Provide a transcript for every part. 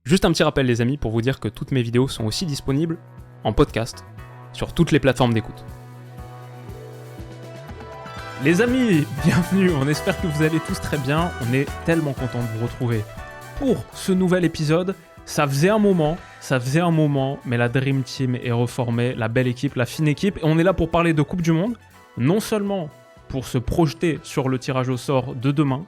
Juste un petit rappel les amis pour vous dire que toutes mes vidéos sont aussi disponibles en podcast sur toutes les plateformes d'écoute. Les amis, bienvenue, on espère que vous allez tous très bien, on est tellement content de vous retrouver pour ce nouvel épisode. Ça faisait un moment, mais la Dream Team est reformée, la belle équipe, la fine équipe, et on est là pour parler de Coupe du Monde, non seulement pour se projeter sur le tirage au sort de demain,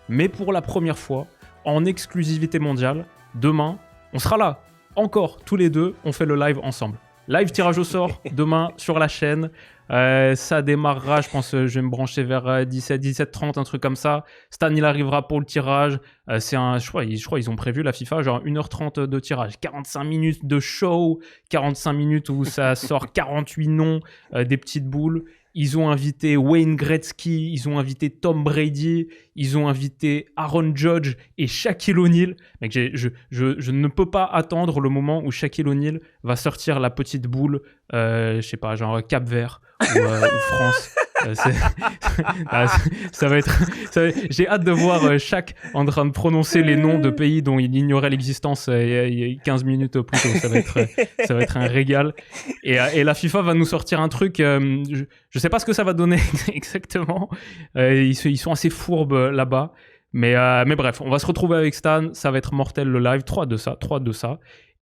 mais pour la première fois, en exclusivité mondiale, demain, on sera là, encore, tous les deux, on fait le live ensemble. Live tirage au sort, demain, sur la chaîne. Ça démarrera, je pense, je vais me brancher vers 17h30, un truc comme ça. Stan, il arrivera pour le tirage. Je crois, ils ont prévu, la FIFA, genre 1h30 de tirage. 45 minutes de show, 45 minutes où ça sort 48 noms, des petites boules. Ils ont invité Wayne Gretzky, ils ont invité Tom Brady, ils ont invité Aaron Judge et Shaquille O'Neal. Mec, je ne peux pas attendre le moment où Shaquille O'Neal va sortir la petite boule, je sais pas, genre Cap-Vert ou France. J'ai hâte de voir Shaq en train de prononcer les noms de pays dont il ignorait l'existence il y a 15 minutes plus tôt. Ça va être un régal. Et la FIFA va nous sortir un truc, je sais pas ce que ça va donner exactement. Ils sont assez fourbes là-bas. Mais bref, on va se retrouver avec Stan. Ça va être mortel le live. 3 de ça.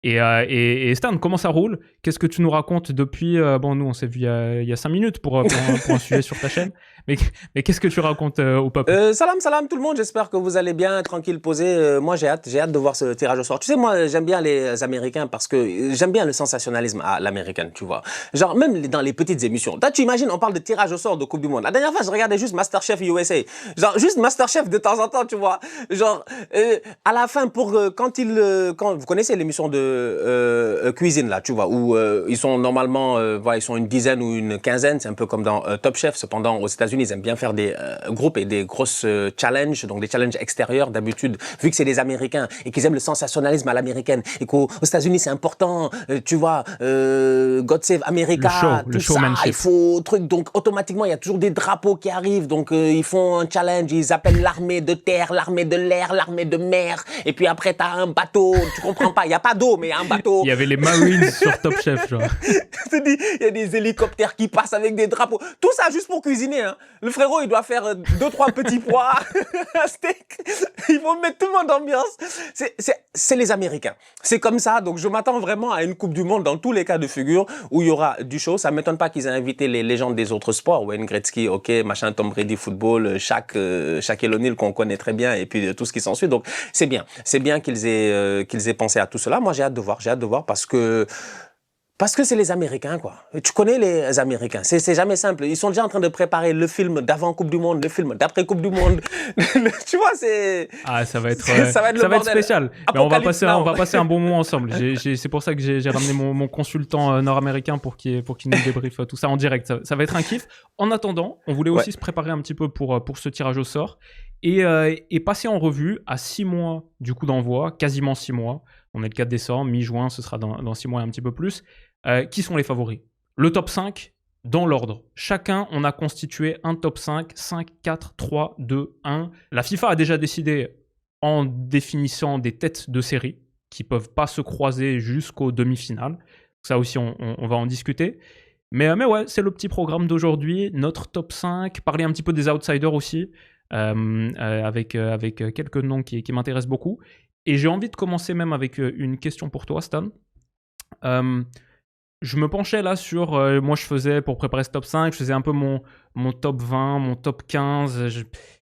Et Stan, comment ça roule? Qu'est-ce que tu nous racontes depuis... bon, nous, on s'est vu il y a 5 minutes pour un sujet sur ta chaîne. Mais qu'est-ce que tu racontes au peuple? Salam tout le monde, j'espère que vous allez bien, tranquille, posé. Moi, j'ai hâte de voir ce tirage au sort. Tu sais, moi, j'aime bien les Américains parce que j'aime bien le sensationnalisme à l'américaine, tu vois. Genre, même dans les petites émissions. Toi, tu imagines, on parle de tirage au sort de Coupe du Monde. La dernière fois, je regardais juste MasterChef USA. Genre, juste MasterChef de temps en temps, tu vois. Genre, à la fin, quand vous connaissez l'émission de cuisine, là, tu vois, où ils sont normalement, ils sont une dizaine ou une quinzaine, c'est un peu comme dans Top Chef. Cependant, aux États-Unis, ils aiment bien faire des groupes et des grosses challenges, donc des challenges extérieurs d'habitude, vu que c'est des Américains et qu'ils aiment le sensationnalisme à l'américaine et qu'aux États-Unis c'est important, tu vois, God Save America, le showmanship. Il faut truc, donc automatiquement il y a toujours des drapeaux qui arrivent, donc ils font un challenge, ils appellent l'armée de terre, l'armée de l'air, l'armée de mer, et puis après t'as un bateau, tu comprends pas, il y a pas d'eau mais il y a un bateau. Il y avait les Marines sur Top Chef, genre. Je te dis, il y a des hélicoptères qui passent avec des drapeaux. Tout ça juste pour cuisiner, hein. Le frérot, il doit faire 2-3 petits pois, un steak. Il faut mettre tout le monde d'ambiance. C'est les Américains. C'est comme ça. Donc, je m'attends vraiment à une Coupe du Monde dans tous les cas de figure où il y aura du show. Ça m'étonne pas qu'ils aient invité les légendes des autres sports. Wayne Gretzky, ok, machin, Tom Brady, football, Shaquille O'Neal qu'on connaît très bien et puis tout ce qui s'ensuit. Donc, c'est bien. C'est bien qu'ils aient pensé à tout cela. Moi, j'ai hâte de voir parce que c'est les Américains, quoi. Tu connais les Américains. C'est jamais simple. Ils sont déjà en train de préparer le film d'avant Coupe du Monde, le film d'après Coupe du Monde. Tu vois, ça va être spécial. Mais on va passer un bon moment ensemble. C'est pour ça que j'ai ramené mon consultant nord-américain pour qu'il nous débriefe tout ça en direct. Ça va être un kiff. En attendant, on voulait aussi se préparer un petit peu pour ce tirage au sort et passer en revue à 6 mois du coup d'envoi, quasiment 6 mois. On est le 4 décembre, mi-juin, ce sera dans 6 mois et un petit peu plus. Qui sont les favoris? Le top 5, dans l'ordre. Chacun, on a constitué un top 5, 5, 4, 3, 2, 1. La FIFA a déjà décidé en définissant des têtes de série qui ne peuvent pas se croiser jusqu'aux demi-finales. Ça aussi, on va en discuter. Mais ouais, c'est le petit programme d'aujourd'hui, notre top 5. Parler un petit peu des outsiders aussi, avec quelques noms qui m'intéressent beaucoup. Et j'ai envie de commencer même avec une question pour toi, Stan. Je me penchais là sur... moi, je faisais, pour préparer ce top 5, je faisais un peu mon top 20, mon top 15.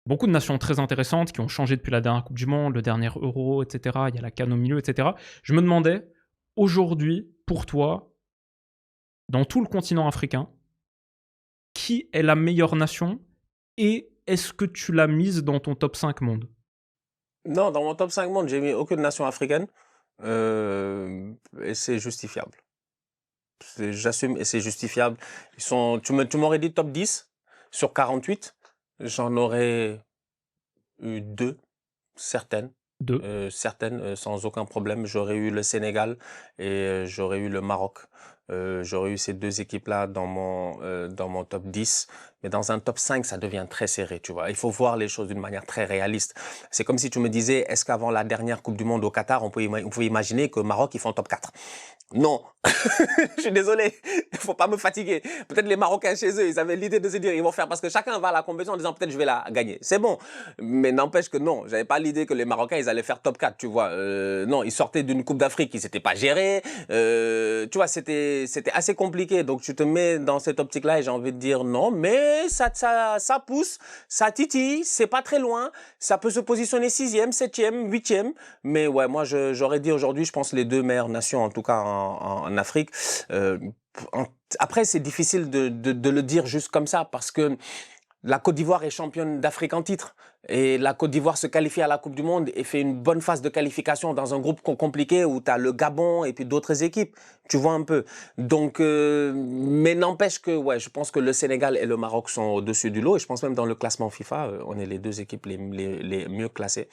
Beaucoup de nations très intéressantes qui ont changé depuis la dernière Coupe du Monde, le dernier Euro, etc. Il y a la CAN au milieu, etc. Je me demandais, aujourd'hui, pour toi, dans tout le continent africain, qui est la meilleure nation et est-ce que tu l'as mise dans ton top 5 monde? Non, dans mon top 5 monde, j'ai mis aucune nation africaine. Et c'est justifiable. J'assume et c'est justifiable. Tu m'aurais dit top 10 sur 48. J'en aurais eu 2, certaines. Deux. Certaines, sans aucun problème. J'aurais eu le Sénégal et j'aurais eu le Maroc. J'aurais eu ces 2 équipes-là dans mon top 10. Mais dans un top 5, ça devient très serré, tu vois. Il faut voir les choses d'une manière très réaliste. C'est comme si tu me disais, est-ce qu'avant la dernière Coupe du Monde au Qatar, on pouvait imaginer que Maroc, ils font top 4? Non, je suis désolé, il faut pas me fatiguer. Peut-être les Marocains chez eux, ils avaient l'idée de se dire, ils vont faire, parce que chacun va à la compétition en disant peut-être je vais la gagner. C'est bon, mais n'empêche que non, j'avais pas l'idée que les Marocains, ils allaient faire top 4, tu vois. Non, ils sortaient d'une Coupe d'Afrique qui s'était pas gérée. Tu vois, c'était assez compliqué. Donc tu te mets dans cette optique-là et j'ai envie de dire non, mais ça pousse, ça titille, c'est pas très loin. Ça peut se positionner 6e, 7e, 8e. Mais ouais, moi, j'aurais dit aujourd'hui, je pense les 2 meilleures nations, en tout cas en Afrique. Euh, Après, c'est difficile de le dire juste comme ça parce que la Côte d'Ivoire est championne d'Afrique en titre. Et la Côte d'Ivoire se qualifie à la Coupe du Monde et fait une bonne phase de qualification dans un groupe compliqué où tu as le Gabon et puis d'autres équipes. Tu vois un peu. Donc, mais n'empêche que, ouais, je pense que le Sénégal et le Maroc sont au-dessus du lot. Et je pense même dans le classement FIFA, on est les 2 équipes les mieux classées.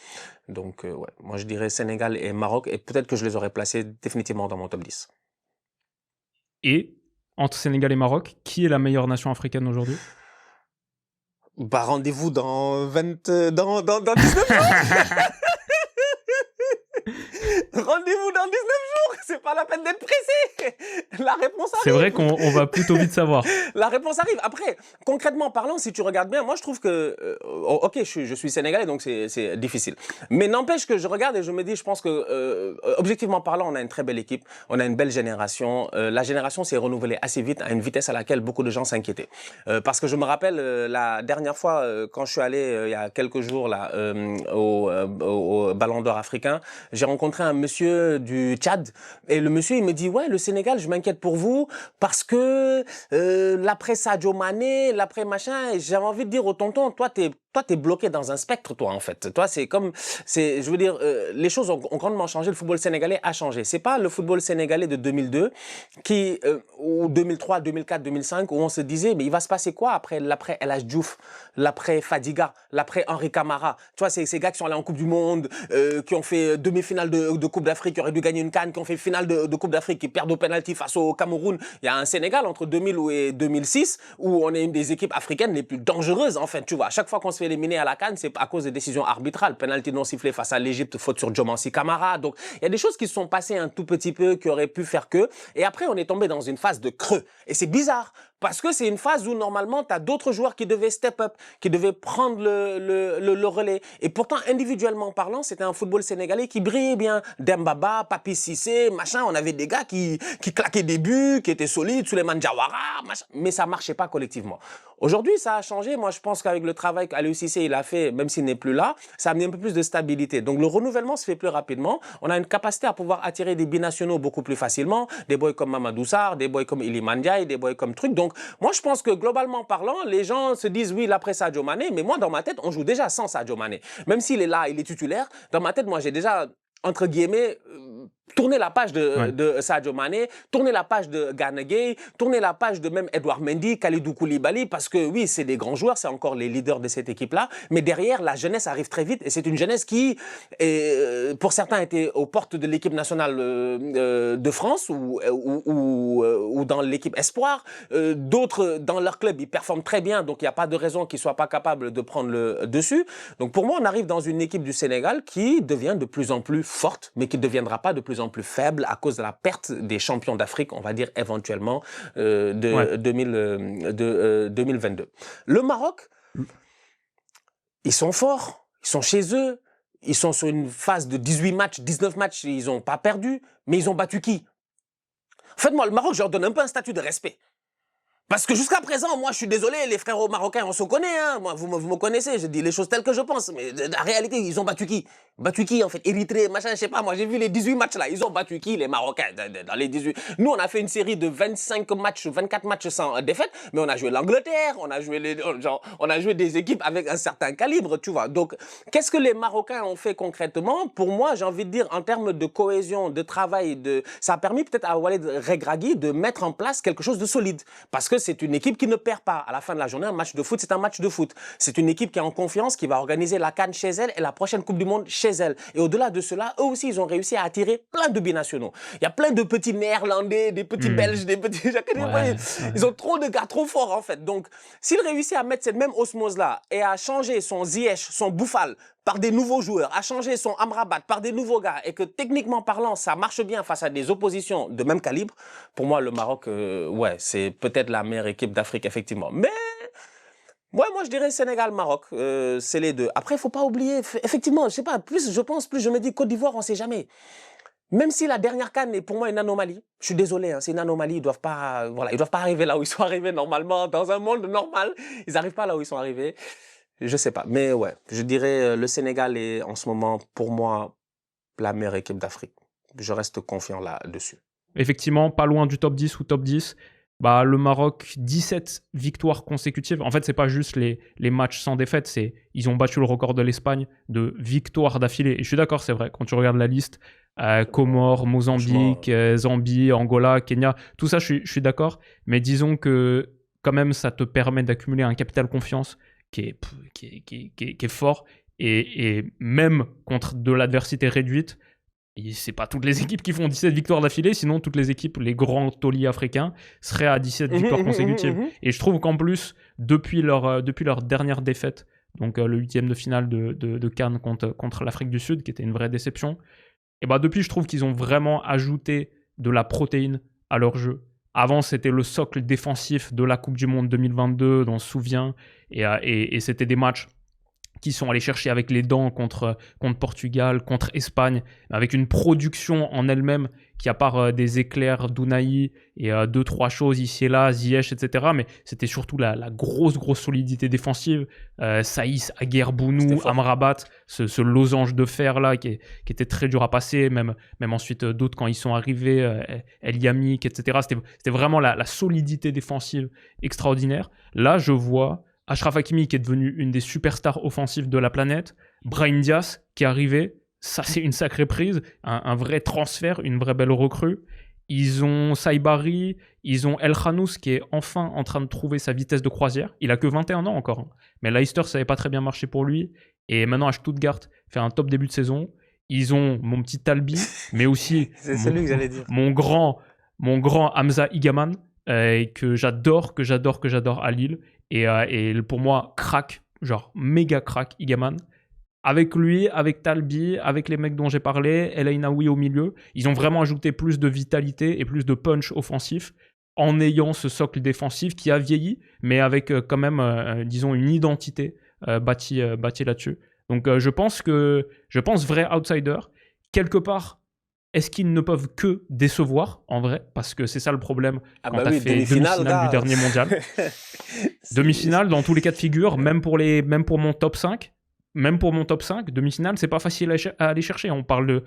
Donc, ouais, moi je dirais Sénégal et Maroc. Et peut-être que je les aurais placés définitivement dans mon top 10. Et entre Sénégal et Maroc, qui est la meilleure nation africaine aujourd'hui? Bah, rendez-vous dans 19 jours. Rendez-vous dans 19 jours. C'est pas la peine d'être pressé. La réponse arrive. C'est vrai qu'on va plutôt vite savoir. La réponse arrive. Après, concrètement parlant, si tu regardes bien, moi je trouve que, ok, je suis sénégalais, donc c'est difficile. Mais n'empêche que je regarde et je me dis, je pense que, objectivement parlant, on a une très belle équipe, on a une belle génération. La génération s'est renouvelée assez vite, à une vitesse à laquelle beaucoup de gens s'inquiétaient. Parce que je me rappelle la dernière fois, quand je suis allé il y a quelques jours là au Ballon d'Or africain, j'ai rencontré un monsieur du Tchad et le monsieur il me dit ouais, le Sénégal, je m'inquiète pour vous parce que l'après Sadio Mané, l'après machin, j'avais envie de dire au tonton, toi t'es bloqué dans un spectre, toi, en fait. Toi, je veux dire, les choses ont grandement changé. Le football sénégalais a changé. C'est pas le football sénégalais de 2002 ou 2003, 2004, 2005 où on se disait, mais il va se passer quoi après l'après El Hadj Diouf, l'après Fadiga, l'après Henri Camara. Tu vois, ces gars qui sont allés en Coupe du Monde, qui ont fait demi-finale de Coupe d'Afrique, qui auraient dû gagner une CAN, qui ont fait finale de Coupe d'Afrique, qui perdent au penalty face au Cameroun. Il y a un Sénégal entre 2000 et 2006 où on est une des équipes africaines les plus dangereuses, en fait. Tu vois, à chaque fois qu'on se fait éliminer à la CAN, c'est à cause des décisions arbitrales. Penalty non sifflé face à l'Égypte, faute sur Diomansi Camara. Donc, il y a des choses qui se sont passées un tout petit peu, qui auraient pu faire que. Et après, on est tombé dans une phase de creux. Et c'est bizarre. Parce que c'est une phase où normalement, tu as d'autres joueurs qui devaient step up, qui devaient prendre le relais. Et pourtant, individuellement parlant, c'était un football sénégalais qui brillait bien. Dembaba, Papi Cissé, machin. On avait des gars qui claquaient des buts, qui étaient solides, Souleymane Diawara, machin. Mais ça marchait pas collectivement. Aujourd'hui, ça a changé. Moi, je pense qu'avec le travail qu'Aliou Cissé il a fait, même s'il n'est plus là, ça a amené un peu plus de stabilité. Donc, le renouvellement se fait plus rapidement. On a une capacité à pouvoir attirer des binationaux beaucoup plus facilement. Des boys comme Mamadou Sarr, des boys comme Iliman Ndiaye, des boys comme truc. Donc, moi, je pense que globalement parlant, les gens se disent oui, l'après Sadio Mané. Mais moi, dans ma tête, on joue déjà sans Sadio Mané. Même s'il est là, il est titulaire. Dans ma tête, moi, j'ai déjà, entre guillemets, tourner la page de Sadio Mané, tourner la page de Gana Gueye, tourner la page de même Edouard Mendy, Kalidou Koulibaly, parce que oui, c'est des grands joueurs, c'est encore les leaders de cette équipe-là, mais derrière, la jeunesse arrive très vite, et c'est une jeunesse qui, pour certains, était aux portes de l'équipe nationale de France ou dans l'équipe Espoir. D'autres, dans leur club, ils performent très bien, donc il n'y a pas de raison qu'ils ne soient pas capables de prendre le dessus. Donc pour moi, on arrive dans une équipe du Sénégal qui devient de plus en plus forte, mais qui ne deviendra pas de plus en plus faible à cause de la perte des champions d'Afrique, on va dire éventuellement, 2022. Le Maroc, ils sont forts, ils sont chez eux, ils sont sur une phase de 18 matchs, 19 matchs, ils n'ont pas perdu, mais ils ont battu qui? En fait, moi, le Maroc, je leur donne un peu un statut de respect. Parce que jusqu'à présent, moi, je suis désolé, les frères marocains, on se connaît, hein. Moi, vous me connaissez, je dis les choses telles que je pense. Mais la réalité, ils ont battu qui? Battu qui, en fait? Érythrée, machin, je sais pas. Moi, j'ai vu les 18 matchs là. Ils ont battu qui, les Marocains, dans les 18? Nous, on a fait une série de 25 matchs, 24 matchs sans défaite. Mais on a joué l'Angleterre, on a joué des équipes avec un certain calibre, tu vois. Donc, qu'est-ce que les Marocains ont fait concrètement? Pour moi, j'ai envie de dire, en termes de cohésion, de travail, ça a permis peut-être à Walid Regragui de mettre en place quelque chose de solide. Parce que c'est une équipe qui ne perd pas. À la fin de la journée, un match de foot, c'est un match de foot. C'est une équipe qui est en confiance, qui va organiser la CAN chez elle et la prochaine Coupe du Monde chez elle. Et au-delà de cela, eux aussi, ils ont réussi à attirer plein de binationaux. Il y a plein de petits néerlandais, des petits belges, des petits... Ils ont trop de gars, trop forts en fait. Donc, s'il réussit à mettre cette même osmose-là et à changer son Ziyech, son Boufal par des nouveaux joueurs, à changer son Amrabat par des nouveaux gars et que techniquement parlant, ça marche bien face à des oppositions de même calibre, pour moi, le Maroc, ouais, c'est peut-être la meilleure équipe d'Afrique, effectivement. Mais, ouais, moi, je dirais Sénégal-Maroc, c'est les deux. Après, il faut pas oublier, effectivement, je sais pas, plus je pense, plus je me dis Côte d'Ivoire, on sait jamais. Même si la dernière CAN est pour moi une anomalie, je suis désolé, hein, c'est une anomalie, ils doivent pas arriver là où ils sont arrivés normalement, dans un monde normal, ils arrivent pas là où ils sont arrivés. Je sais pas, mais ouais, je dirais le Sénégal est en ce moment, pour moi, la meilleure équipe d'Afrique. Je reste confiant là-dessus. Effectivement, pas loin du top 10 ou top 10. Bah, le Maroc, 17 victoires consécutives. En fait, c'est pas juste les matchs sans défaite, ils ont battu le record de l'Espagne de victoires d'affilée. Et je suis d'accord, c'est vrai, quand tu regardes la liste, Comores, Mozambique, Zambie, Angola, Kenya, tout ça, je suis d'accord. Mais disons que quand même, ça te permet d'accumuler un capital confiance qui est fort. Et même contre de l'adversité réduite, et c'est pas toutes les équipes qui font 17 victoires d'affilée, sinon toutes les équipes, les grands tauliers africains, seraient à 17 victoires consécutives. Et je trouve qu'en plus, depuis leur dernière défaite, donc le 8e de finale de CAN contre l'Afrique du Sud, qui était une vraie déception, et bah depuis, je trouve qu'ils ont vraiment ajouté de la protéine à leur jeu. Avant, c'était le socle défensif de la Coupe du Monde 2022, dont on se souvient, et c'était des matchs qui sont allés chercher avec les dents contre Portugal, contre Espagne, avec une production en elle-même qui, à part des éclairs d'Ounahi et 2-3 choses ici et là, Ziyech, etc., mais c'était surtout la grosse solidité défensive. Saïs, Aguerd-Bounou, Amrabat, ce losange de fer-là qui était très dur à passer, même ensuite d'autres quand ils sont arrivés, El Yamik, etc. C'était vraiment la solidité défensive extraordinaire. Là, je vois Achraf Hakimi qui est devenu une des superstars offensives de la planète, Brahim Diaz qui est arrivé, ça c'est une sacrée prise, un vrai transfert, une vraie belle recrue. Ils ont Saibari, ils ont El Khanous qui est enfin en train de trouver sa vitesse de croisière. Il a que 21 ans encore, hein. Mais Leicester ça n'avait pas très bien marché pour lui. Et maintenant à Stuttgart, fait un top début de saison. Ils ont mon petit Talbi, mais aussi c'est celui que j'allais dire. Mon grand Hamza Igaman, que j'adore à Lille. Et pour moi, crack, genre méga crack, Igaman. Avec lui, avec Talbi, avec les mecs dont j'ai parlé, El Ainaoui au milieu, ils ont vraiment ajouté plus de vitalité et plus de punch offensif en ayant ce socle défensif qui a vieilli, mais avec quand même, disons, une identité bâtie là-dessus. Donc je pense vrai outsider. Quelque part, est-ce qu'ils ne peuvent que décevoir, en vrai? Parce que c'est ça le problème quand t'as fait demi-finale du dernier mondial. Demi-finale, dans tous les cas de figure, même pour mon top 5, demi-finale, c'est pas facile à aller chercher. On parle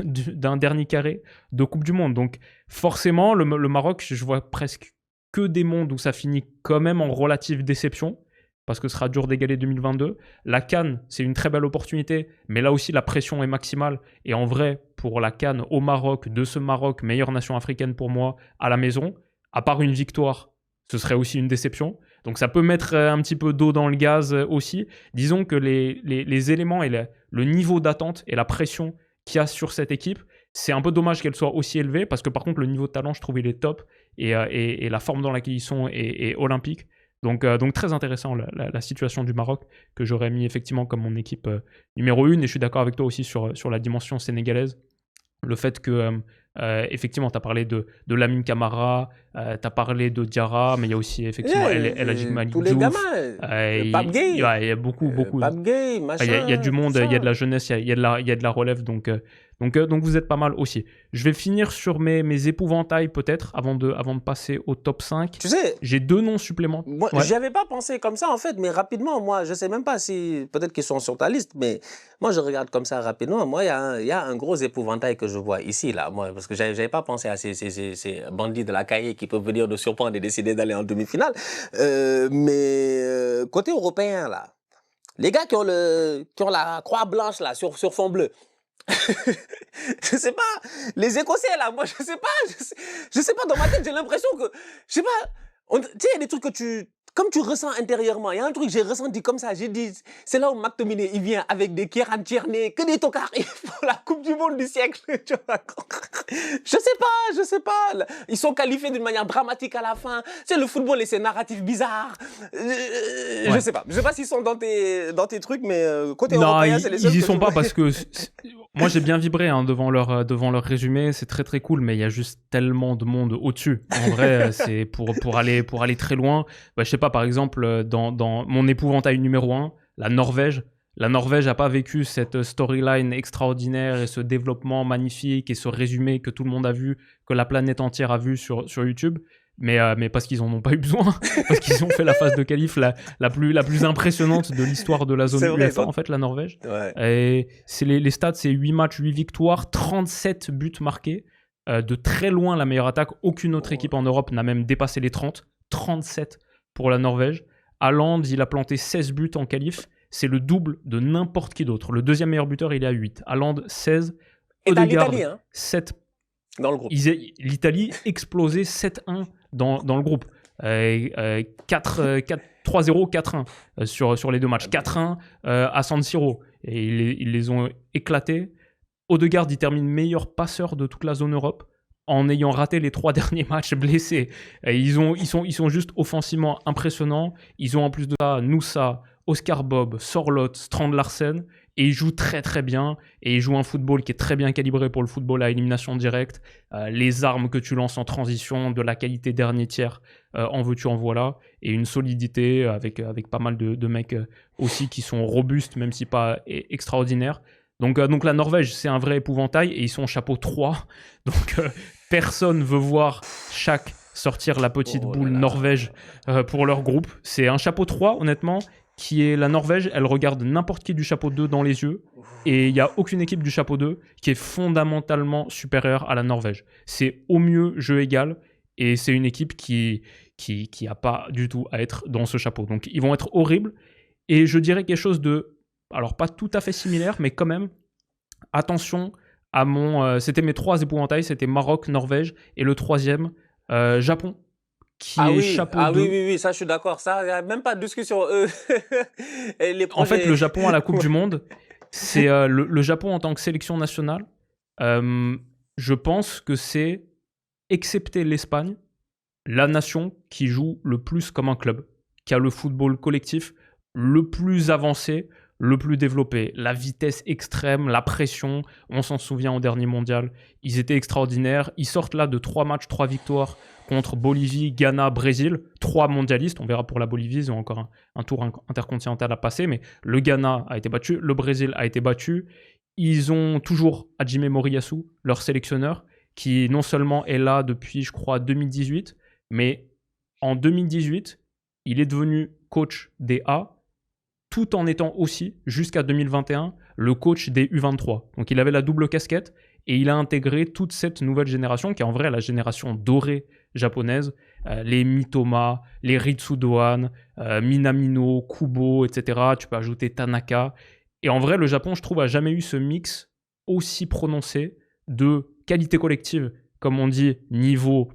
d'un dernier carré de Coupe du Monde. Donc forcément, le Maroc, je vois presque que des mondes où ça finit quand même en relative déception, parce que ce sera dur d'égaler 2022. La CAN, c'est une très belle opportunité, mais là aussi, la pression est maximale. Et en vrai, pour la CAN au Maroc, de ce Maroc, meilleure nation africaine pour moi, à la maison, à part une victoire, ce serait aussi une déception. Donc ça peut mettre un petit peu d'eau dans le gaz aussi. Disons que les éléments et le niveau d'attente et la pression qu'il y a sur cette équipe, c'est un peu dommage qu'elle soit aussi élevée, parce que par contre, le niveau de talent, je trouve, il est top, et la forme dans laquelle ils sont est olympique. Donc très intéressant la situation du Maroc, que j'aurais mis effectivement comme mon équipe numéro 1, et je suis d'accord avec toi aussi sur la dimension sénégalaise. Le fait que, effectivement, tu as parlé de Lamine Camara, tu as parlé de Diarra, mais il y a aussi effectivement El Hadji Malick tous les Diouf. gamins, Pape Gueye. Il y a beaucoup. Pape Gueye, machin. Il y a du monde, il y a de la jeunesse, il y a de la relève, donc vous êtes pas mal aussi. Je vais finir sur mes épouvantails peut-être, avant de passer au top 5. Tu sais, j'ai 2 noms supplémentaires. Moi, j'y avais pas pensé comme ça en fait, mais rapidement, moi, je sais même pas si, peut-être qu'ils sont sur ta liste, mais moi, je regarde comme ça rapidement. Moi, il y a un gros épouvantail que je vois ici, là, moi, parce que j'avais pas pensé à ces bandits de la cahier qui peuvent venir de surprendre et décider d'aller en demi-finale. Mais côté européen, là, les gars qui ont la croix blanche là sur fond bleu. Je sais pas, les Écossais là, moi je sais pas dans ma tête j'ai l'impression que, je sais pas, Tu sais, il y a des trucs que comme tu ressens intérieurement, il y a un truc que j'ai ressenti comme ça, j'ai dit, c'est là où McTominay, il vient avec des Kieran Tierney, que des tocards, il faut la Coupe du Monde du siècle, tu vois. Je sais pas, ils sont qualifiés d'une manière dramatique à la fin, tu sais, le football et ses narratifs bizarres, Ouais. je sais pas s'ils sont dans tes trucs, mais côté Non, européen, c'est les seuls ils y que sont je pas vois. parce que moi j'ai bien vibré hein, devant leur résumé, c'est très très cool, mais il y a juste tellement de monde au-dessus. En vrai, c'est pour aller très loin. Bah, je sais pas, par exemple, dans mon épouvantail numéro 1, la Norvège. La Norvège n'a pas vécu cette storyline extraordinaire et ce développement magnifique et ce résumé que tout le monde a vu, que la planète entière a vu sur YouTube. Mais parce qu'ils en ont pas eu besoin, parce qu'ils ont fait la phase de qualif la plus impressionnante de l'histoire de la zone C'est vrai, UEFA, en fait, la Norvège. Ouais. Et c'est les stats, c'est 8 matchs, 8 victoires, 37 buts marqués. De très loin, la meilleure attaque. Aucune autre équipe en Europe n'a même dépassé les 30. 37 pour la Norvège. Haaland, il a planté 16 buts en qualif. C'est le double de n'importe qui d'autre. Le deuxième meilleur buteur, il est à 8. Haaland, 16. Et t'as Odegaard, l'Italie, hein, 7. dans le groupe. L'Italie explosé 7-1 dans le groupe. 3-0, 4-1 sur les deux matchs. 4-1 à San Siro. Et ils les ont éclatés. Odegaard, il termine meilleur passeur de toute la zone Europe en ayant raté les 3 derniers matchs blessés. Et ils sont juste offensivement impressionnants. Ils ont en plus de ça Nusa, Oscar Bob, Sorloth, Strand Larsen. Et ils jouent très très bien. Et ils jouent un football qui est très bien calibré pour le football à élimination directe. Les armes que tu lances en transition, de la qualité dernier tiers, en veux-tu, en voilà. Et une solidité avec pas mal de mecs aussi qui sont robustes, même si pas extraordinaires. Donc la Norvège, c'est un vrai épouvantail et ils sont au chapeau 3. Donc personne veut voir chaque sortir la petite boule Norvège pour leur groupe. C'est un chapeau 3, honnêtement, qui est la Norvège. Elle regarde n'importe qui du chapeau 2 dans les yeux. Et il n'y a aucune équipe du chapeau 2 qui est fondamentalement supérieure à la Norvège. C'est au mieux jeu égal. Et c'est une équipe qui a pas du tout à être dans ce chapeau. Donc ils vont être horribles. Et je dirais quelque chose de... Alors, pas tout à fait similaire, mais quand même, attention à c'était mes 3 épouvantails, c'était Maroc, Norvège, et le 3e, Japon, qui est chapeau 2. Oui, ça, je suis d'accord. Ça, il n'y a même pas de discussion. En fait, le Japon à la Coupe du Monde, c'est le Japon en tant que sélection nationale. Je pense que c'est, excepté l'Espagne, la nation qui joue le plus comme un club, qui a le football collectif le plus avancé, le plus développé. La vitesse extrême, la pression, on s'en souvient au dernier mondial, ils étaient extraordinaires. Ils sortent là de 3 matchs, 3 victoires contre Bolivie, Ghana, Brésil. 3 mondialistes, on verra pour la Bolivie, ils ont encore un tour intercontinental à passer, mais le Ghana a été battu, le Brésil a été battu. Ils ont toujours Hajime Moriyasu, leur sélectionneur, qui non seulement est là depuis, je crois, 2018, mais en 2018, il est devenu coach des A, tout en étant aussi, jusqu'à 2021, le coach des U23. Donc il avait la double casquette et il a intégré toute cette nouvelle génération, qui est en vrai la génération dorée japonaise, les Mitoma, les Ritsudoan, Minamino, Kubo, etc. Tu peux ajouter Tanaka. Et en vrai, le Japon, je trouve, a jamais eu ce mix aussi prononcé de qualité collective, comme on dit, niveau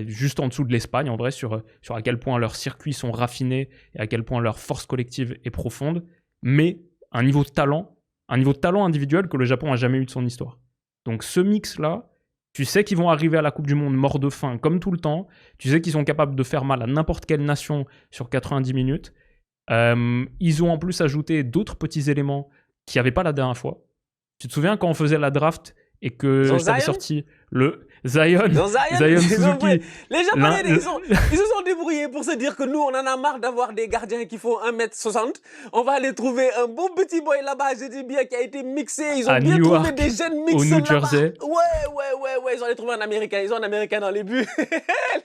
juste en dessous de l'Espagne, en vrai, sur à quel point leurs circuits sont raffinés et à quel point leur force collective est profonde, mais un niveau de talent individuel que le Japon n'a jamais eu de son histoire. Donc ce mix-là, tu sais qu'ils vont arriver à la Coupe du Monde morts de faim, comme tout le temps, tu sais qu'ils sont capables de faire mal à n'importe quelle nation sur 90 minutes. Ils ont en plus ajouté d'autres petits éléments qu'il n'y avait pas la dernière fois. Tu te souviens quand on faisait la draft et que je t'avais sorti le Zion Suzuki. Les Japonais, ils se sont débrouillés pour se dire que nous, on en a marre d'avoir des gardiens qui font 1m60. On va aller trouver un beau petit boy là-bas, je dis bien, qui a été mixé. Ils ont bien trouvé des jeunes mix au New Jersey. Ouais. Ils ont allé trouver un Américain. Ils ont un Américain dans les buts.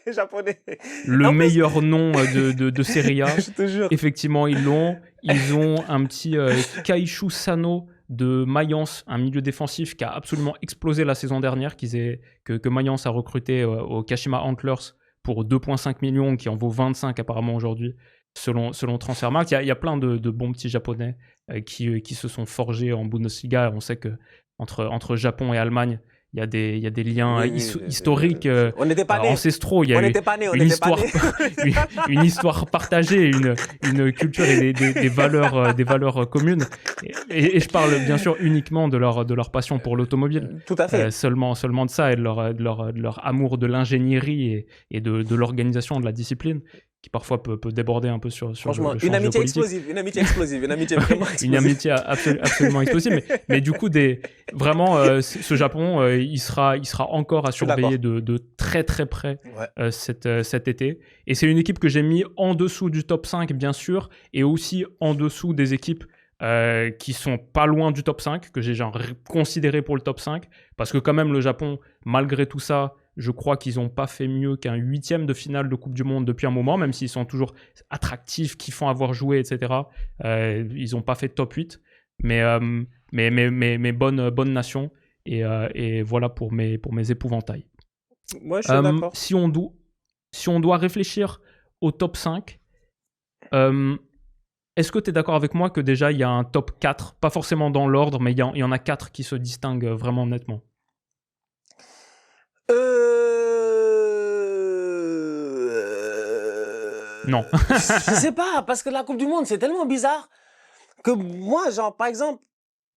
Les Japonais. Le meilleur nom de Serie A. Je te jure. Effectivement, ils l'ont. Ils ont un petit Kaishu Sano de Mayence, un milieu défensif qui a absolument explosé la saison dernière, que Mayence a recruté au Kashima Antlers pour 2,5 millions, qui en vaut 25 apparemment aujourd'hui, selon Transfermarkt. Il y a plein de bons petits Japonais qui se sont forgés en Bundesliga. On sait que entre Japon et Allemagne, y a des liens Oui, historiques, on n'était pas nés. ancestraux. Il y a On n'était pas nés, on une n'était pas histoire, nés. une histoire partagée, une culture et des valeurs communes. Et je parle bien sûr uniquement de leur passion pour l'automobile. Tout à fait. Seulement de ça et de leur amour de l'ingénierie et de l'organisation, de la discipline, qui parfois peut déborder un peu sur Franchement, le champ une amitié géopolitique. explosive, une amitié explosive, une amitié vraiment explosive. Une amitié absolument explosive. Mais du coup, vraiment, ce Japon, il sera encore à surveiller de très très près cet été. Et c'est une équipe que j'ai mis en dessous du top 5, bien sûr, et aussi en dessous des équipes qui sont pas loin du top 5, que j'ai considéré pour le top 5, parce que quand même le Japon, malgré tout ça, je crois qu'ils n'ont pas fait mieux qu'un 8e de finale de Coupe du Monde depuis un moment, même s'ils sont toujours attractifs, kiffants à voir jouer, etc. Ils n'ont pas fait top 8, mais bonne nation, et voilà pour mes épouvantails. Moi, je suis d'accord. Si on doit réfléchir au top 5, est-ce que tu es d'accord avec moi que déjà il y a un top 4, pas forcément dans l'ordre, mais il y en a 4 qui se distinguent vraiment nettement? Non. Je sais pas, parce que la Coupe du Monde, c'est tellement bizarre que moi, genre, par exemple,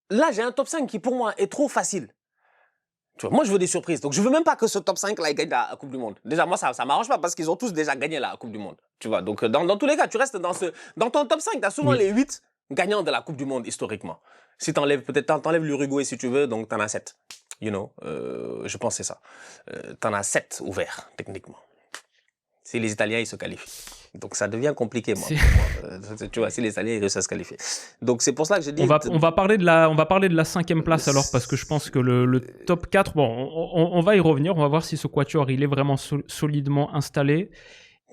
là, j'ai un top 5 qui, pour moi, est trop facile. Tu vois, moi, je veux des surprises. Donc, je veux même pas que ce top 5-là, il gagne la Coupe du Monde. Déjà, moi, ça m'arrange pas parce qu'ils ont tous déjà gagné la Coupe du Monde. Tu vois, donc, dans tous les cas, tu restes dans ton top 5, tu as souvent les 8 gagnants de la Coupe du Monde, historiquement. Si t'enlèves l'Uruguay si tu veux, donc t'en as 7. You know, je pense que c'est ça. T'en as 7 ouverts, techniquement. Si les Italiens, ils se qualifient. Donc, ça devient compliqué, moi. Tu vois, si les Italiens, ils réussissent à se qualifier. Donc, c'est pour ça que je dis... On va parler de la 5e place, alors, parce que je pense que le top 4... Bon, on va y revenir. On va voir si ce quatuor, il est vraiment solidement installé.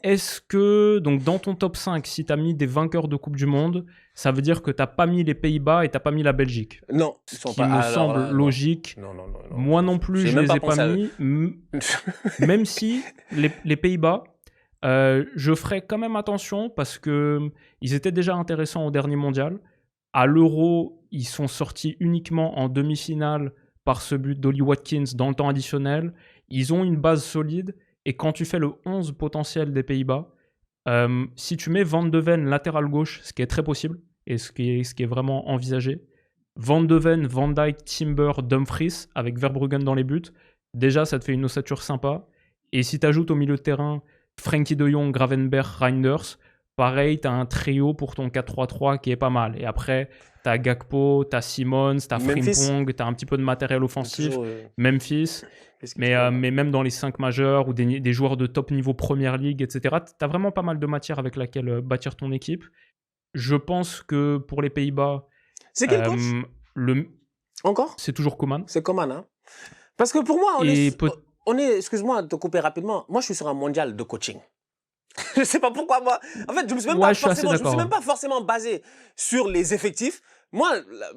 Est-ce que, donc, dans ton top 5, si tu as mis des vainqueurs de Coupe du Monde, ça veut dire que tu n'as pas mis les Pays-Bas et tu n'as pas mis la Belgique? Non. Ce qui me semble logique. Non. Moi non plus, je ne les ai pas mis. Même si les Pays-Bas... je ferai quand même attention parce qu'ils étaient déjà intéressants au dernier mondial. À l'Euro, ils sont sortis uniquement en demi-finale par ce but d'Ollie Watkins dans le temps additionnel. Ils ont une base solide et quand tu fais le 11 potentiel des Pays-Bas, si tu mets Van de Ven latéral gauche, ce qui est très possible et ce qui est vraiment envisagé, Van de Ven, Van Dijk, Timber, Dumfries avec Verbruggen dans les buts, déjà ça te fait une ossature sympa. Et si tu ajoutes au milieu de terrain Frenkie de Jong, Gravenberch, Reinders, pareil, tu as un trio pour ton 4-3-3 qui est pas mal. Et après, tu as Gakpo, tu as Simons, tu as Frimpong, tu as un petit peu de matériel offensif, Memphis. Mais même dans les 5 majeurs ou des joueurs de top niveau Première Ligue, etc., tu as vraiment pas mal de matière avec laquelle bâtir ton équipe. Je pense que pour les Pays-Bas... C'est quel coach Encore C'est toujours Koeman. C'est Koeman, hein. Parce que pour moi, excuse-moi de te couper rapidement, moi je suis sur un mondial de coaching. Je sais pas pourquoi moi. En fait, je me suis même pas forcément basé sur les effectifs. Moi,